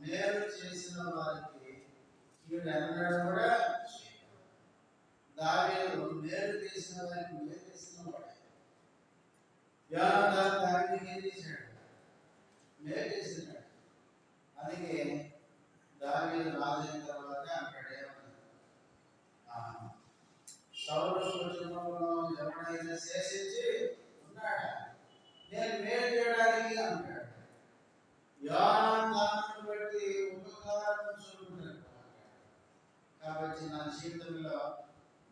మేలు చేసిన వారికి కీడు ఎన్నడూ కూడా దావీదు మేలు చేసిన వారికి మేలు చేసిన వాడే. దానికి ఏం చేశాడు? మేలు చేసినాడు. అందుకే దావీదు రాజు అయిన తర్వాత అక్కడ సౌలు కుటుంబంలో ఎవరైనా శేషించి ఉన్నాడా? నేను మేలు చేయడానికి అంటాడు. దాన్ని బట్టి ఉపకారం చూపుతాడు. కాబట్టి నా జీవితంలో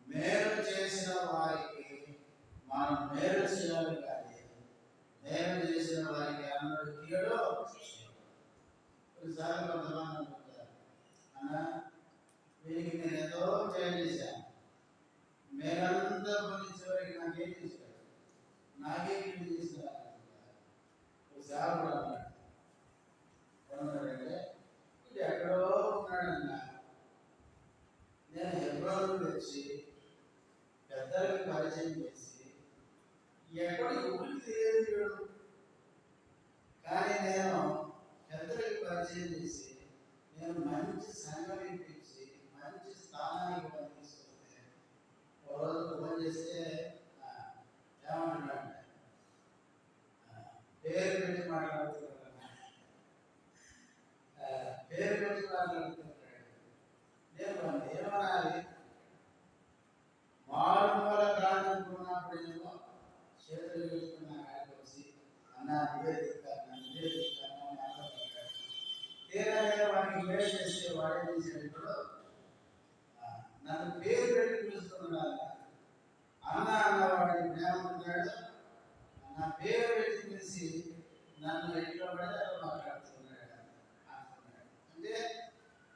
మేలు చేసిన వారికి మనం మేలు చేయాలి, కానీ మేలు చేసిన వారికి అన్నడు కీడు. కొన్నిసార్లు కొంతమంది అనుకుంటారు, అన్న వీరికి నేను ఎంతో మేలు చేశాను, మేలంతా కొన్ని చివరికి నాకేం చేశాడు, నాకే కీడు చేశాను. ఒకసారి కూడా అన్నాడంటే ఇది ఎక్కడో ఉన్నాడన్నా, నేను హెబ్రోను వచ్చి పెద్దలకు పరిచయం చేసి ఎక్కడికి ఊరికి తెలియదు, కానీ నేను పెద్దలకు పరిచయం చేసి నేను మంచి సంఘం ఇప్పించి మంచి స్థానానికి పంపిస్తుంటే ఒక రోజు ఫోన్ చేస్తే ఏమంటున్నాడు? పేరు పెట్టి మాట్లాడుతున్నాడు, పేరు పెట్టి మాట్లాడుతున్నాడు. నేను ఏమనాలి? మారుమూల ప్రాంతం ఉన్నప్పుడేమో చేతులు పెట్టుకున్న ఆయనకు వచ్చి అన్న నివేదిస్తాను అని ఆశపడ్డాడు. తీరా వాడికి మేలు చేస్తే వాడే చేశాడు. ఇప్పుడు నన్ను పేరు పెట్టి పిలుస్తున్నాడు. అన్న అన్నవాడికి ఏమంటున్నాడు? నా పేరు పెట్టి పిలిచి నన్ను ఎట్లా పడితే అలా మాట్లాడుతున్నాడు అంటున్నాడు. అంటే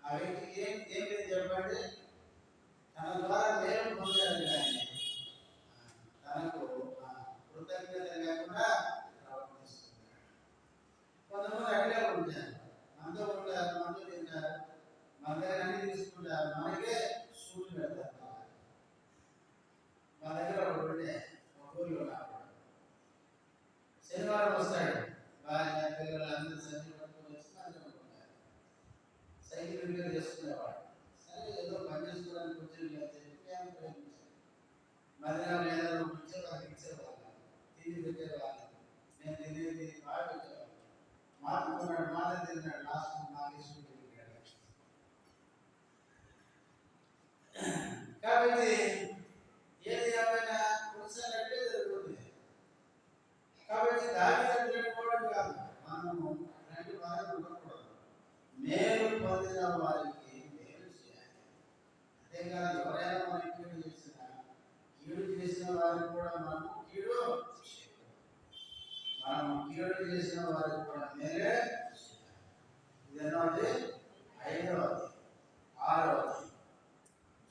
ఆ వ్యక్తికి ఏం లేదు చెప్పండి, తన ద్వారా మేలు పొందాడు, కానీ తనకు కృతజ్ఞత లేకుండా ప్రవర్తిస్తున్నాడు. కొంతమంది అక్కడే ఉంటారు, మనతో ఉంటారు, మనతో తింటారు, మన దగ్గర అన్ని తీసుకుంటారు, మనకే సూట్ పెడతారు. మన దగ్గర ఒకటి ఉండే ఒక ఊళ్ళో శనివారం వస్తాడు, భార్య పిల్లలు అందరూ సైకిల్ పట్టుకొని వచ్చి అనుకుంటారు, సైకిల్ రిపేర్ చేసుకునేవాడు. సరే ఏదో పని చేసుకోవడానికి వచ్చి మధ్యాహ్నం ఏదైనా కూర్చో వాళ్ళకి ఇచ్చేవాళ్ళం, తిని పెట్టేవాళ్ళం. నేను తినేది బాగా పెట్టేవాళ్ళం. మాట్లాడుతున్నాడు, మాదే తిన్నాడు, లాస్ట్ నాకు ఇష్టం తిరిగాడు. కాబట్టి ఏది ఏమైనా పురుషాలంటే జరుగుతుంది. కాబట్టి దాని పెట్టుకోవడం కాదు, మనము రెండు బాధలు ఉండకూడదు. మేలు పొందిన వారికి మేలు చేయాలి. అంతేకాదు ఎవరైనా మనకి కీడు చేసినా, కీడు చేసిన వారికి కూడా మనం కీడు చేయకూడదు. మనం కీడు చేసిన వారికి కూడా మేలే చేయాలి. ఇదన్నది 5వది. 6వది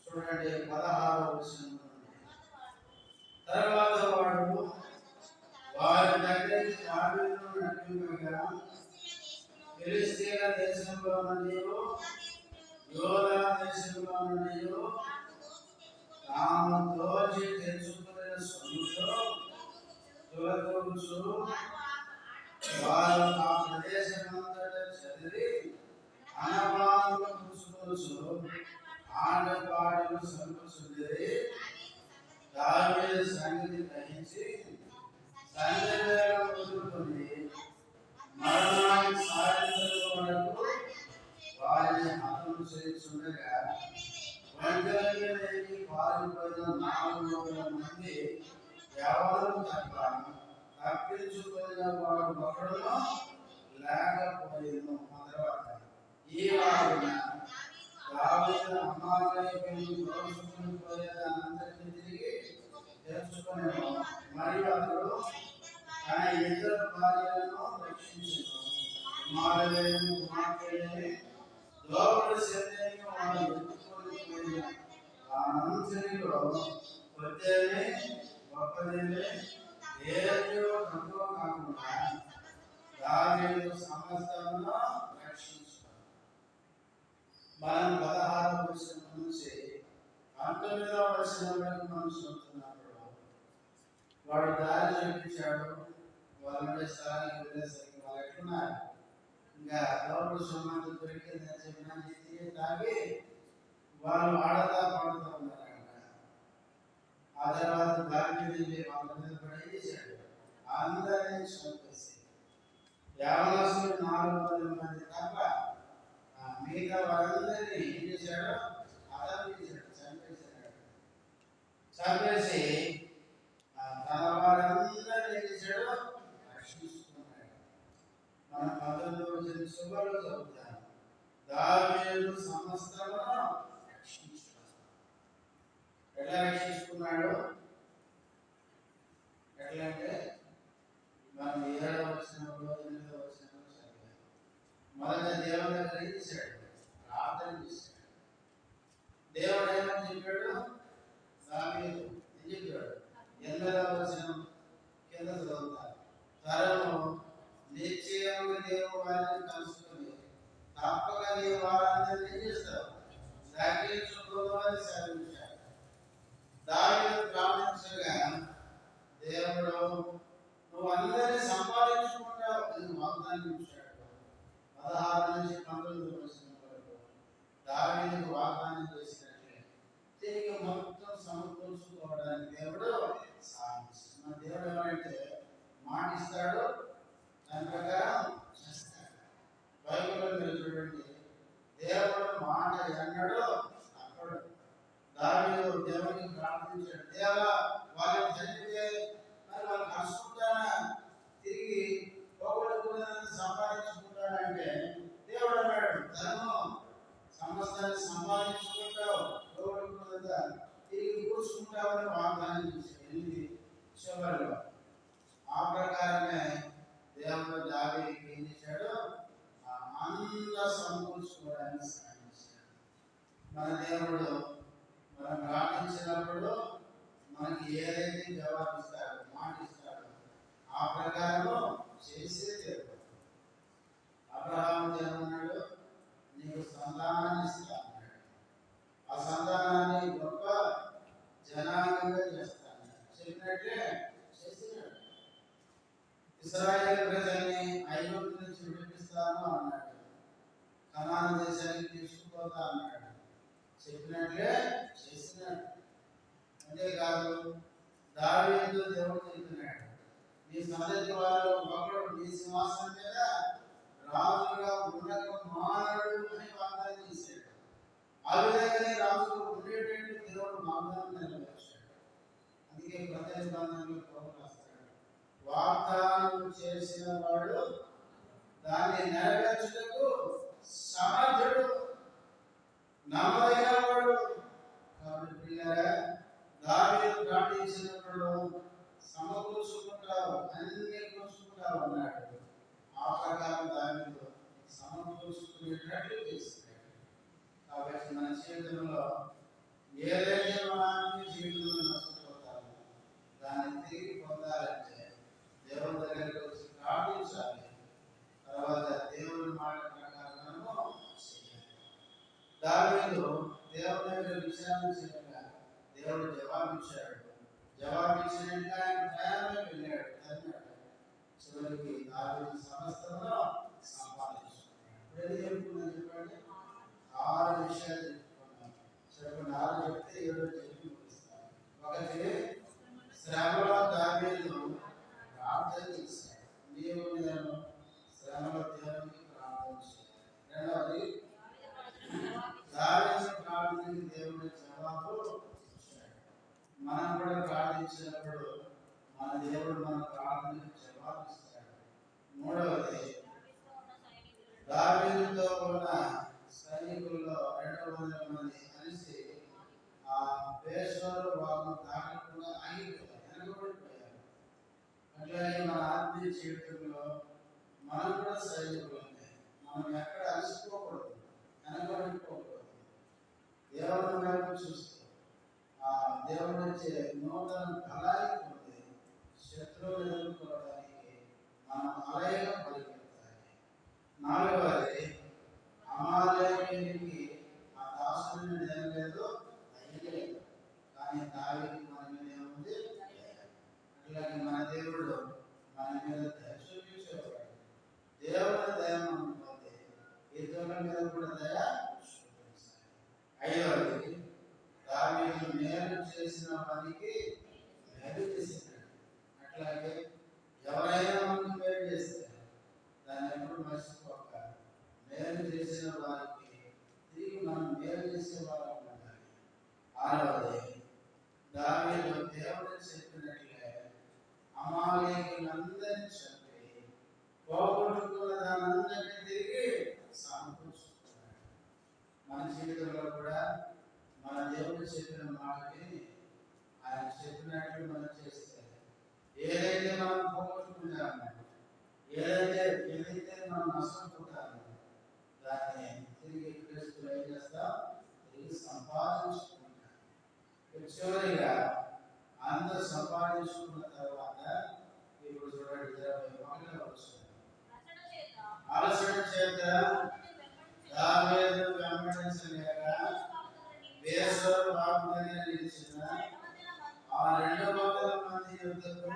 చూడండి, 16వ వచనం. తర్వాత వాడు దావీదు నడిపింపగా ఫిలిష్తీయుల దేశంలో నుండి యోధా దేశంలో నుండి తాము దోచి తెచ్చుకునే సొమ్ముతో తొలగొచ్చు వారు ఆ ప్రదేశమంతటా చదివి అనపానములు పుచ్చుకొచ్చు ఆటపాటలు సంపుచుండేది. దావీదు సంగతి గ్రహించి సంధ్యవేళ మొదలుకొని మరణానికి సాధించడం వరకు వారిని హతం చేస్తుండగా వంటలకి పారిపోయిన 400 మంది ఎవరు తప్ప తప్పించుకున్న వాడు ఒకడును లేకపోయిను. తర్వాత ఈ వారిన దావీదు అమాలేకీయులు దోచుకుని పోయేదానంతటిని తిరిగి తెచ్చుకొనెను. మరియు అతడు తన ఇద్దరు భార్యలను రక్షించెను. కుమారులను కుమార్తెలని దోపుడు శరీరంగా వారు ఎత్తుకొని పోయిన వారందరిలో కొద్దేమి గొప్పదేమి ఏదో తక్కువ కాకుండా దావీదు సమస్తమును రక్షించుకున్నాడు. మనం 16వ వచనం నుంచి 19వ వచనం వరకు మనం చూస్తున్నప్పుడు వాడు దారి చూపించాడు. వాళ్ళ స్థలానికి వెళ్ళేసరికి వాళ్ళు ఎట్లున్నారు, ఇంకా దోపుడు సొమ్మంతా దొరికిందని చెప్పిన తాగి వాళ్ళు ఆడతా పాడుతూ ఉన్నారు. ఆ తర్వాత దావీదు వాళ్ళ మీద పడి చేశాడు, అందరినీ చంపేసి యావనస్తులు 400 మంది తప్ప మిగతా వారందరినీ ఏం చేశాడు, అదర్పించాడు, చంపేసి తన వారందరినీ ఏం చేశాడు, రక్షించుకున్నాడు. మన 19వ వచనం చివరిలో చదువుతాను. దావీదు సమస్తమును రక్షించుకున్నాడు. ఎట్లా రక్షించుకున్నాడు? ఎట్లా అంటే మనం 7వ వచనంలో 8వ వచనంలో చదివాం. మొదట దేవుని దగ్గర ఏం చేశాడు, ప్రార్థన చేశాడు. దేవుడు ఏమని చెప్పాడు, దావీదు ఏం చెప్పాడు, 8వ వచనం కింద చదువుతారు. తరము నిశ్చయంగా దేవుడు వారిని కలుసుకుని తప్పక నీ వారందరినీ ఏం చేస్తావు, దక్కించుకోవాలని సెలవించాడు. దావీదు ప్రార్థించగా దేవుడు నువ్వు అందరినీ సంపాదించుకుంటావు అని వాగ్దానం ఇచ్చాడు. 16 నుంచి 19వ వచనం వరకు దావీదుకు వాగ్దానం చేసినట్లే తిరిగి మొత్తం సమకూర్చుకోవడానికి దేవుడు సాధించాడు. మన దేవుడు ఏమంటే మాట ఇస్తాడు, దాని ప్రకారం చేస్తాడు. బైబిల్లో మీరు చూడండి, దేవుడు మాట ఎన్నడూ తప్పడు. దావీదు దేవునికి ప్రార్థించాడు, దేవా వాళ్ళని చనిపోతే మరి వాళ్ళు కలుసుకుంటానా, తిరిగి పోగొట్టుకునేదాన్ని సంపాదించుకుంటానంటే దేవుడు అన్నాడు, ధనము సమస్తాన్ని సంపాదించుకుంటావు, పోగొట్టుకున్నదా తిరిగి కూర్చుకుంటావని వాగ్దానం చేశాడు. చివరిలో ఆ ప్రకారమే దేవుడు దావీదుకి ఏం చేశాడు, అంతా సమకూర్చుకోవడానికి సాధించాడు. మన దేవుడు మనం ప్రార్థించినప్పుడు మనకి ఏదైతే జవాబు ఇస్తాడో, మాట ఇస్తాడో ఆ ప్రకారం చేసే దేవుడు. అబ్రహాము ఏమన్నాడు, నీకు సంతానాన్ని ఇస్తా అన్నాడు. ఆ సంతానాన్ని గొప్ప జనాంగంగా చేస్తాను చెప్పినట్లే చేసినాడు. ఇశ్రాయేలు ప్రజల్ని ఐగుప్తు నుంచి విడిపిస్తాను అన్నాడు. కనాను దేశానికి తీసుకుపోతా అన్నాడు. చెప్పినట్లే చేసినాడు. అంతేకాదు దావీదు దేవుడు చెప్తున్నాడు, నీ సంతతి వారు ఒకడు నీ సింహాసనం మీద రాజుగా ఉండక మానడు అని వాగ్దానం చేశాడు. ఆ విధంగానే రాజుగా ఉండేటట్టు దేవుడు వాగ్దానం నెరవేర్చాడు. అందుకే కొత్త నిబంధనలో ప్రభువు రాస్తాడు, వాగ్దానం చేసిన వాడు దాన్ని నెరవేర్చుటకు సమర్థుడు, నమ్మదగిన వాడు. కాబట్టి పిల్లరా, దావీదు ప్రార్థించినప్పుడు సమకూర్చుకుంటావు, అన్ని కూర్చుకుంటావు అన్నాడు. ఆ ప్రకారం దావీదు సమకూర్చుకునేటట్లు చేస్తున్నాడు. కాబట్టి మన జీవితంలో ఏదైతే మన జీవితంలో నష్టపోతామో దాన్ని తిరిగి పొందాలంటే దేవుని దగ్గరికి వచ్చి చేయగా దేవుడు జవాబిచ్చాడు. జవాబిచ్చినాక ఆయన ప్రయాణమే వెళ్ళాడు, తన్నాడు. చివరికి దావీదు సమస్తమును సంపాదించుకున్నాడు. ఇప్పుడు ఏది చెప్పుకున్నాను చెప్పండి? 6 విషయాలు చెప్పుకున్నాను. చెప్పండి, 6 చెప్తే 7 చెప్పి ముగిస్తాను. ఒకటి, శ్రమలో దావీదు ప్రార్థన చేశాడు. నీవు నేను శ్రమలో దేవునికి ప్రార్థన చేయాలి. రెండవది, దావీదు ప్రార్థనకి దేవుడు జవాబు ఇచ్చాడు. మనం కూడా ప్రార్థించినప్పుడు మన దేవుడు మన ప్రార్థనకి జవాబు ఇస్తాడు. మూడవది, దావీదుతో ఉన్న సైనికుల్లో 200 మంది కలిసి ఆ బేసోరు వాగు దాటకుండా ఆగిపోయారు, వెనకబడిపోయారు. అట్లాగే మన ఆత్మీయ జీవితంలో మనం కూడా సైనికులు ఉన్నాయి. మనం ఎక్కడ అలసిపోకూడదు, వెనకబడిపోకూడదు. దేవుని వైపు చూస్తూ ఆ దేవుడి నుంచి నూతన బలాన్ని పొంది శత్రువులు ఎదుర్కోవడానికి మనం అలయగా పరిగెత్తాలి. నాలుగవది, అమాలేకీయునికి ఆ దాసుని నేరలేదు, అయ్యలేదు. కానీ దావీదుకి మన మీద ఏముంది? అట్లాగే మన దేవుడు మన మీద దయ చూపించేవాడు. దేవుని దయ మనం పొంది ఇతరుల మీద కూడా దయ చూపించాలి. ఐదవది, దావీదు మేలు చేసిన వారికి మేలు చేసినాడు. అట్లాగే ఎవరైనా మనకు మేలు చేస్తే దాన్ని ఎప్పుడు మర్చిపోక మేలు చేసిన వారికి తిరిగి మనం మేలు చేసే వారికి ఉండాలి. ఆరవది, దావీదు దేవుడు చెప్పినట్లే అమాలేకీయులందరినీ చంపి పోగొట్టుకున్న దానందరినీ తిరిగి సమకూర్చుకున్నాడు. మన జీవితంలో కూడా మన దేవుడు చెప్పిన మాట విని ఆయన చెప్పినట్లు మనం చేస్తే ఏదైతే మనం పోగొట్టుకుంటామో, ఏదైతే మనం నష్టపోతామో దాన్ని తిరిగి క్రీస్తులో ఏం చేస్తాం? తిరిగి సంపాదించుకుంటాం. చివరిగా అందరూ సంపాదించుకున్న తర్వాత ఇప్పుడు చూడండి 21వ వచనం, అలసట చేత దావీదు వెంబడించలేక బేసోరు వాగు దగ్గర నిలిచిన ఆ 200 మంది యుద్ధకు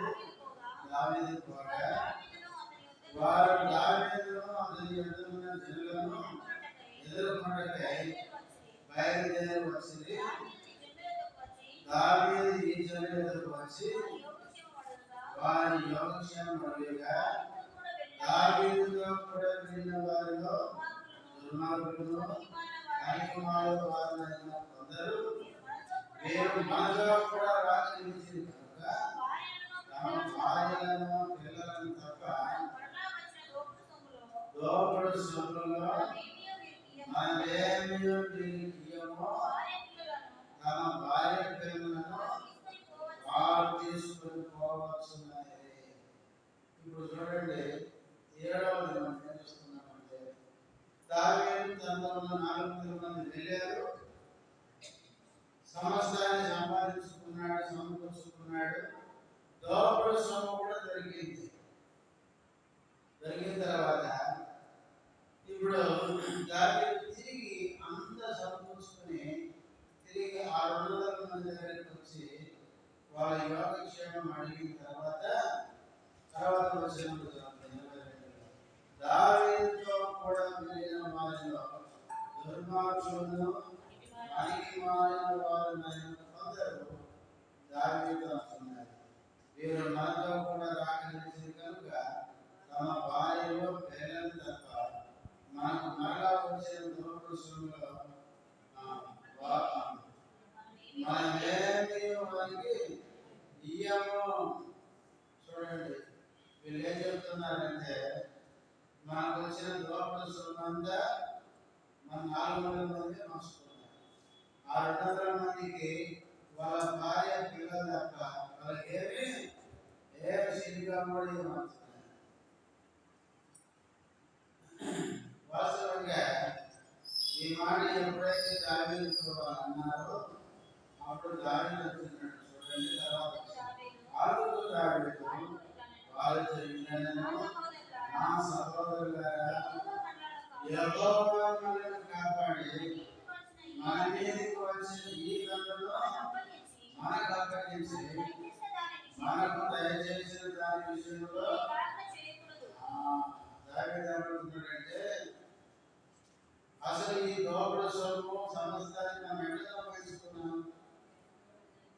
దావీదు పోగా వారు దావీదును అతని యుద్ధ ఉన్న జనులను ఎదుర్కొనటకై బయలుదేరి వచ్చింది. దావీదు ఈ జనుల ఎదురుకు వచ్చి వారి యోగక్షేమం అడిగగా దావీదుతో కూడా వెళ్ళిన వారిలో దుర్మార్గులను అనికుమారుడు వారైన కొందరు వీరు మనలో కూడా రాజనిచ్చింది కనుక తమ భార్యలను పిల్లలను తప్ప దోపుడు సొమ్ములో మనమేమీ ఇయ్యమో తమ భార్య పిల్లలను వారు తీసుకుని పోవచ్చున్నది. ఇప్పుడు చూడండి, 7వది మనం ఏం చూస్తున్నామంటే దావీదు తనలో ఉన్న 400 మంది వెళ్ళారు, సమస్తాన్ని సంపాదించుకున్నాడు, సమకూర్చుకున్నాడు. దోపుడు సొమ్ము కూడా దొరికింది. దొరికిన తర్వాత ఇప్పుడు దావీదు తిరిగి అంతా సమకూర్చుకుని తిరిగి ఆ 200 మంది దగ్గరికి వచ్చి వాళ్ళ యోగక్షేమం అడిగిన తర్వాత వచ్చినప్పుడు దావీదుతో కూడా వెళ్ళిన వారిలో దుర్మార్గులను పనికి మారిన వారైన కొందరు దావీదుతో అంటున్నారు, వీరు మనతో కూడా రాకనిచ్చింది కనుక తమ భార్యలో పిల్లలు తప్ప మనకు మరలా వచ్చిన దోపుడు సొమ్ములో మనమేమీ వారికి ఇయ్యము. చూడండి, వీళ్ళు ఏం చెప్తున్నారంటే మనకు వచ్చిన దోపుడు సొమ్ము అంతా మన 400 మంది పంచుకున్నారు. ఆ 200 మందికి వాళ్ళ భార్య పిల్లలు తప్ప వాళ్ళకి ఏమి సిరిగా కూడా ఏమంటున్నారు. వాస్తవంగా ఈ మాట ఎప్పుడైతే దావీదుతో అన్నారో అప్పుడు దావీదు వచ్చినట్టు చూడండి. తర్వాత ఆరుగురు దావీదు వారితో నా సహోదరులారా, యెహోవా మనల్ని కాపాడి మన మీదకి వచ్చిన ఈ అనుగ్రహించి మనకు దయచేసిన దాని విషయంలో దావీదు ఏమంటున్నాడంటే, అసలు ఈ దోపుడు సొమ్ము సమస్తాన్ని మనం ఎట్లా ఉపయోగిస్తున్నాం?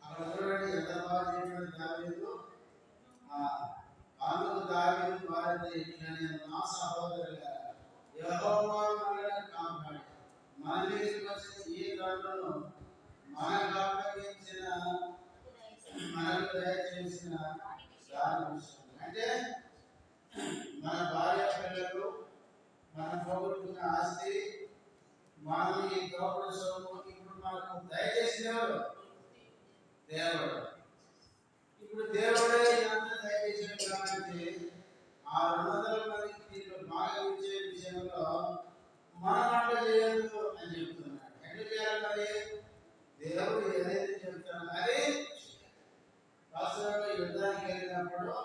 అక్కడ చూడండి ఎంత బాగా చెప్పిన దావీదు. అందుకు దావీదు వారిని ఇట్లనే, నా సహోదరులారా, యెహోవా మనల్ని కాపాడి మన మీదకి వచ్చిన ఈ దండను మనకు అప్పగించిన, మనకు దయచేసిన దాని విషయం అంటే మన భార్య పిల్లలు, మనం పోగొట్టుకున్న ఆస్తి, మనం ఈ దోపుడు సొమ్ము ఇప్పుడు మనకు దయచేసిన దేవుడు. ఇప్పుడు దేవుడే ఇదంతా దయచేసిన కాబట్టి ఆ 200 మందికి దీంట్లో బాగా ఇచ్చే విషయంలో మనం అట్లా చేయొద్దు అని చెప్తున్నాడు. ఎట్లా చేయాలి మరి? దేవుడు ఏదైతే చెప్తాడో అది వాస్తవంగా యుద్ధానికి వెళ్ళినప్పుడు,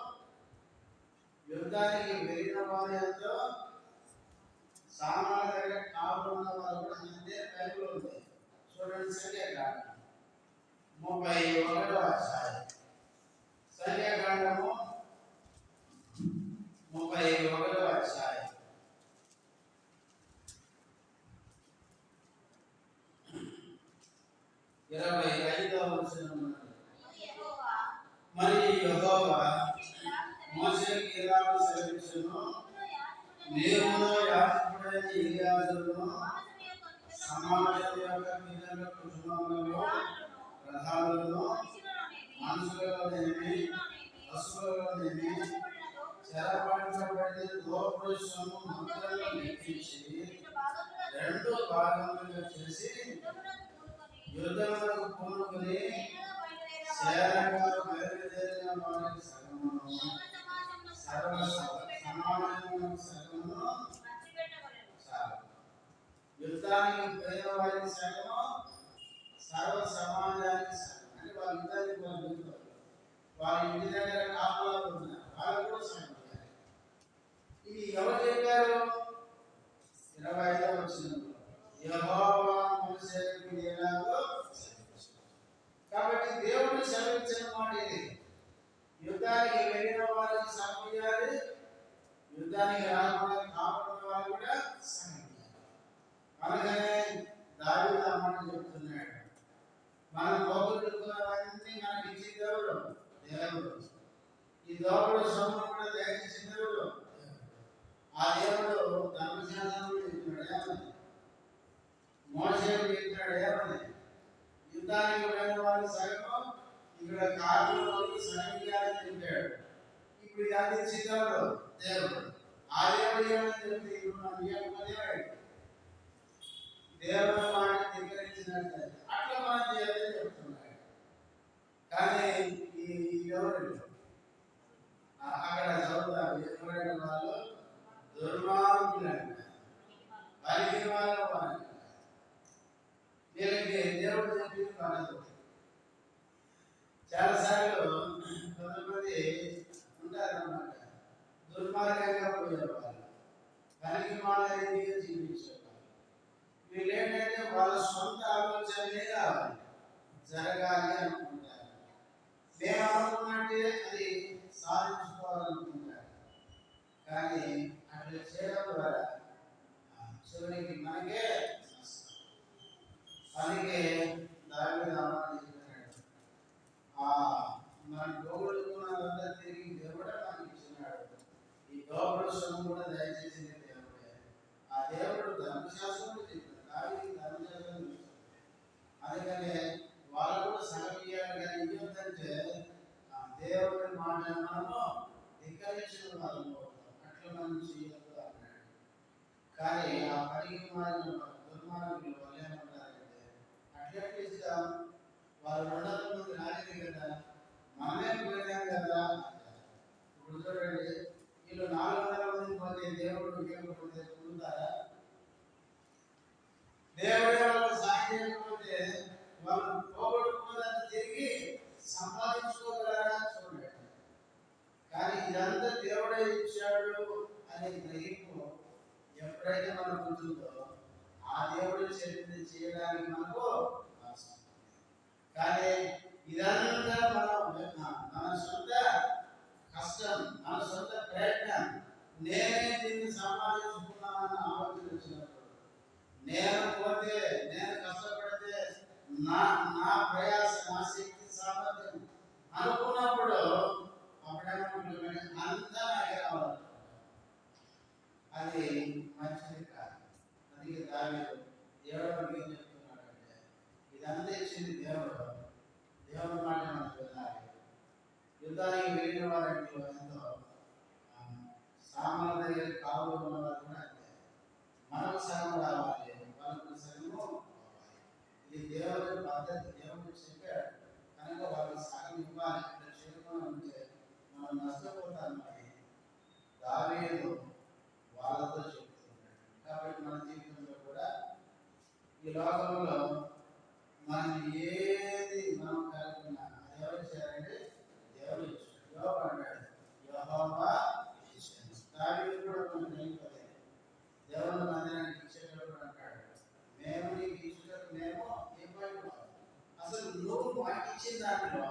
యుద్ధానికి వెళ్ళిన వారి ఎంతో సామాన్య దగ్గర కాపులు ఉన్న వాళ్ళు కూడా అంతే బైబిల్ ఉంది. చూడండి, సంఖ్యాకాండం 31వ అధ్యాయం. సంఖ్యాకాండము 31వ అధ్యాయం. 25వ వచనం. మరియు యెహోవా మోషేకి ఇలాగ సెలవిచ్చెను, నీవును యాజకుడైన ఎలియాజరును సమాజం యొక్క పితరుల కుటుంబములలో ప్రధానులను, మనుషులలోనేమి పశువులలోనేమి చెరపట్టబడిన దోపుడు సొమ్ము మొత్తాన్ని లెక్కించి 2 భాగములుగా చేసి యుద్ధములకు పూనుకుని సేనగా బయలుదేరిన వారికి సగమును, సర్వ సమాజమునకు సగమును, యుద్ధానికి పోయిన వారికి సగము, సర్వ సమాజానికి సగం. అంటే వాళ్ళ యుద్ధానికి వాళ్ళ ఇంటి దగ్గర కాపులా ఉన్నారు, వాళ్ళు కూడా సగం. ఇది ఎవరు చెప్పారు? 25వ వచనంలో యెహోవా మోషేకు ఇలాగ సెలవిచ్చెను. కాబట్టి దేవుడు సెలవిచ్చిన మాట ఇది. యుద్ధానికి వెళ్ళిన వారికి సగం ఇవ్వాలి, యుద్ధానికి రాకుండా కాపాడిన వారు కూడా సగం ఇవ్వాలి. అలాగనే దావీదు ఆ మాట చెప్తున్నాడు. మనం పోగొట్టుకున్నవన్నీ మనకి ఇచ్చిన దేవుడు. ఈ దోపుడు సొమ్ము కూడా దయచేసిన దేవుడు. ఆ దేవుడు ధర్మశాస్త్రంలో చెప్పినాడు ఏమని? మోషేకు చెప్పినాడు ఏమని? యుద్ధానికి వెళ్ళిన వాళ్ళు సగం, ఇక్కడ కార్మికులకు సగం ఇవ్వాలని చెప్పాడు. ఇప్పుడు ఇది అందించిన దేవుడు. ఆ దేవుడు ఏమని చెప్తే ఇప్పుడు మనం ఇవ్వకపోతే దేవుడు మాట ధిక్కరించినట్టు అట్లా మనం చేయాలని చెప్తున్నాడు. కానీ ఈ ఎవరు అక్కడ చదువుతారు, ఎవరైనా వాళ్ళు దుర్మార్గులంట, పలికిన వాళ్ళు, వీళ్ళకి దేవుడు చెప్పింది పడదు. చాలాసార్లు కొంతమంది ఉంటారన్నమాట, దుర్మార్గంగా పోయేవాళ్ళు, పలికిన వాళ్ళని జీవించేవాళ్ళు. వీళ్ళు ఏంటంటే వాళ్ళ సొంత ఆలోచనలే కావాలి, జరగాలి అనుకుంటారు. మేము అనుకున్నట్టే అది సాధించుకోవాలనుకుంటారు. కానీ అట్లా చేయడం ద్వారా చివరికి మనకే అందుకే దావీదు చెప్పినాడు, మనం పోగొట్టుకున్నదంతా తిరిగి దేవుడే మనకి ఇచ్చినాడు. ఈ దోపుడు సొమ్ము కూడా దయచేసింది దేవుడే. ఆ దేవుడు ధర్మశాస్త్రం చెప్పాడు, దావీదు ధర్మశాస్త్రం చెప్పాడు. అందుకనే వాళ్ళు కూడా సగం ఇవ్వాలి, కానీ ఇవ్వద్దంటే దేవుడి మాట మనము ధిక్కరించిన వాళ్ళము, అట్లా మనం చేయొద్దు అన్నాడు. కానీ ఆ పనికి మారిన దుర్మార్గులు వాళ్ళు ఏమంటారంటే, అట్లా ఇస్తాం, వాళ్ళు 200 మంది రాలేదు కదా, మనమే పోయినాం కదా. ఇప్పుడు చూడండి, వీళ్ళు 400 మంది పోతే దేవుడు ఇవ్వకపోతే పొందుతారా? దేవుడే వాళ్ళకు సాయం చేయకపోతే వాళ్ళు పోగొట్టుకున్నదంతా తిరిగి సంపాదించుకోగలరా? చూడండి. కానీ ఇదంతా దేవుడే ఇచ్చాడు అనే గ్రహింపు ఎప్పుడైతే మనకు ఉంటుందో ఆ దేవుడు చెప్పింది చేయడానికి మనకు అవసరం. కానీ ఇదంతా మనం శక్తి సామర్థ్యం అనుకున్నప్పుడు అప్పుడేమనుకుంటున్నాడు అంతా నాకే రావాలి. అది మంచిది కాదు. అందుకే దావీదు దేవుడు ఏం చెప్తున్నాడంటే ఇదంతా ఇచ్చింది దేవుడు. దేవుడి మాట మనం వినాలి. యుద్ధానికి వెళ్ళిన వారంటే ఎంతో సామాన్ల దగ్గర కావులు ఉన్నవారు కూడా అంతే. మనకు సగం రావాలి, వాళ్ళకు సగము పోవాలి. ఇది దేవుడి పద్ధతి. దేవుడు చెప్పాడు కనుక వాళ్ళకి సగం ఇవ్వాలి. ఇట్లా చేయకుండా ఉంటే మనం నష్టపోతాం. దావీదు వాళ్ళతో చెప్తున్నాడు. కాబట్టి మన జీవితంలో కూడా ఈ లోకంలో మనం ఏది మనం కలుగుతున్నా అది ఎవరు ఇచ్చారంటే దేవుడు ఇచ్చాడు. యోబు అన్నాడు యెహోవా ఇచ్చాడు. దావీదు కూడా మనం తెలియదు దేవుని మందిరానికి ఇచ్చేటప్పుడు అంటాడు మేము నీకు ఇచ్చేటప్పుడు మేము ఇవ్వాలి. అసలు నువ్వు మాకు ఇచ్చిన దాంట్లో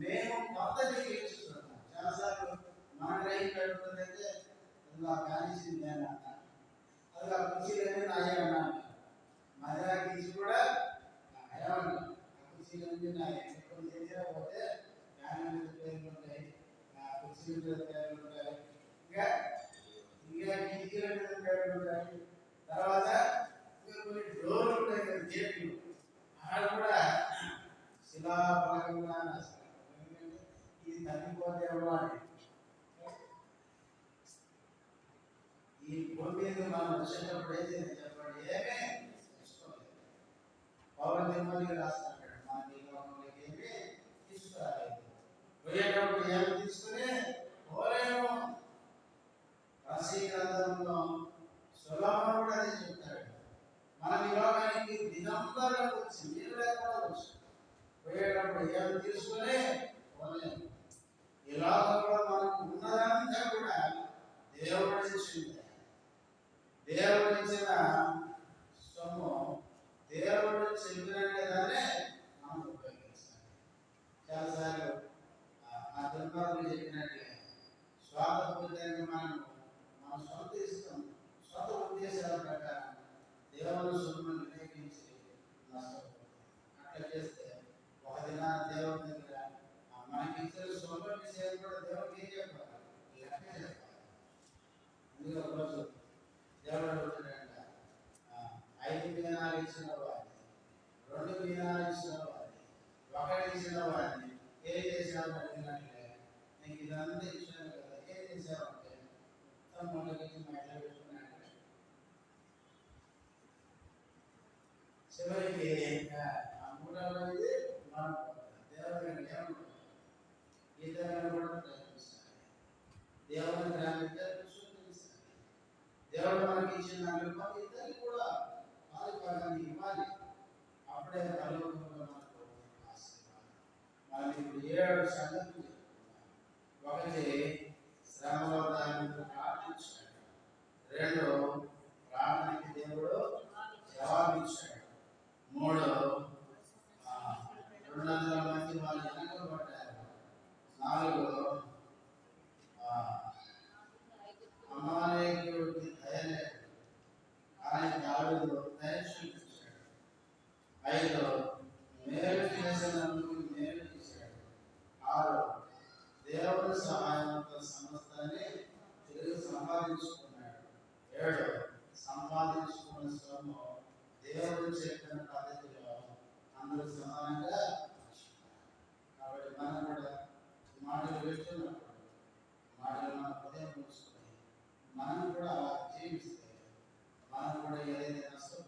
మేము కొంత నీకు ఇచ్చుతున్నాం. చాలాసార్లు మన రైలు పెడుతుందైతే ఆ కానిచ్చింది నేను అన్నా, అది ఆ కుర్చీలన్నీ నాయే అన్నాను. మందిరానికి ఇచ్చి కూడా ఏమన్నా ఆ కుర్చీలన్నీ నాయే. కొన్ని దగ్గర పోతే ఫ్యాన్ మీద పేర్లు ఉంటాయి, కుర్చీ మీద పేర్లు ఉంటాయి, ఇంకా కిటికీల మీద పేర్లు ఉంటాయి. తర్వాత కొన్ని డోర్లు ఉంటాయి కదా, గేట్లు, ఆడ కూడా శిలాఫలకంగా ఇది తగ్గిపోతే ఎవరు అని. ఈ భూమి మీద మనం వచ్చేటప్పుడు ఏం చేయాలి చెప్పండి? ఏమీ తీసుకోలేదు. పౌరులు తిమ్మని రాస్తాడు మన ఈ లోకంలోకి ఏమీ తీసుకురాలేదు. పోయేటప్పుడు ఏమి తీసుకుని పోలేము. రాశి గ్రంథంలో సొలొమోను కూడా అదే చెప్తాడు. మనం ఈ లోకానికి దినంబర్గా వచ్చి నీరు లేకుండా వచ్చి పోయేటప్పుడు ఏమి తీసుకుని పోలేము. ఈ లోకంలో మనకు ఉన్నదంతా కూడా దేవుడు ఇచ్చింది. దేవుడు ఇచ్చిన సొమ్ము దేవుడు చెప్పినట్టుగానే మనం ఉపయోగించాలి. చాలాసార్లు ఆ దుర్మార్గులు చెప్పినట్టుగా స్వార్థపూరితంగా మన సొంత ఇష్టం, సొంత ఉద్దేశాల ప్రకారం దేవుని సొమ్మును వినియోగించి నష్టపోతుంది. అట్లా చేస్తే ఒక దినాన దేవుని దగ్గర మనకి ఇచ్చిన సొమ్ము విషయం కూడా దేవుడికి ఏం చెప్పాలి? లెక్క చెప్పాలి. అందుకే ఒకరోజు దేవుడు అడుగుతున్నాడంట, 5 మీనాలు ఇచ్చిన వాడిని, 2 మీనాలు ఇచ్చిన వాడిని, 1 ఇచ్చిన వాడిని ఏం చేశావు అడిగినట్లే, నీకు ఇదంతా ఇచ్చాను కదా ఏం చేశావంటే తమ్ముళ్ళకి మైట్లో పెట్టుకున్నాడు. చివరికి ఆ 3వ మనం దేవుని ఏమనుకుంటాం? ఈ దేవుని కూడా ప్రయత్నిస్తాను. దేవుని గ్రామీణ దేవుడు మనకి ఇచ్చిన దాంట్లో ఇద్దరికి కూడా పాలుభాగాన్ని ఇవ్వాలి. అప్పుడే పరలోకంలో మనకు ఆశీర్వాదం. మనం ఇప్పుడు 7 సంగతులు చెప్పుకున్నాం. 1 శ్రమలో దానికి ప్రార్థించాడు. 2 ప్రార్థనకి దేవుడు జవాబిచ్చాడు. 3 200 మంది వాళ్ళు వెనకబడ్డారు. 4 అమాలేకుడికి దయలేదు కానీ దావీదు దయ చూపించాడు. 5 మేలు చేసినందుకు మేలు చేశాడు. 6 దేవుని సహాయంతో సమస్తాన్ని తిరిగి సంపాదించుకున్నాడు. 7 సంపాదించుకున్న సొమ్ము దేవుడు చెప్పిన పద్ధతిలో అందరూ సమానంగా పంచుకున్నారు. కాబట్టి మనం కూడా మాటలు పెట్టుకున్నప్పుడు మాటలు మన హృదయం ఉంచుకొని మనం కూడా జీవిస్తే మనం కూడా ఏదైతే నష్టం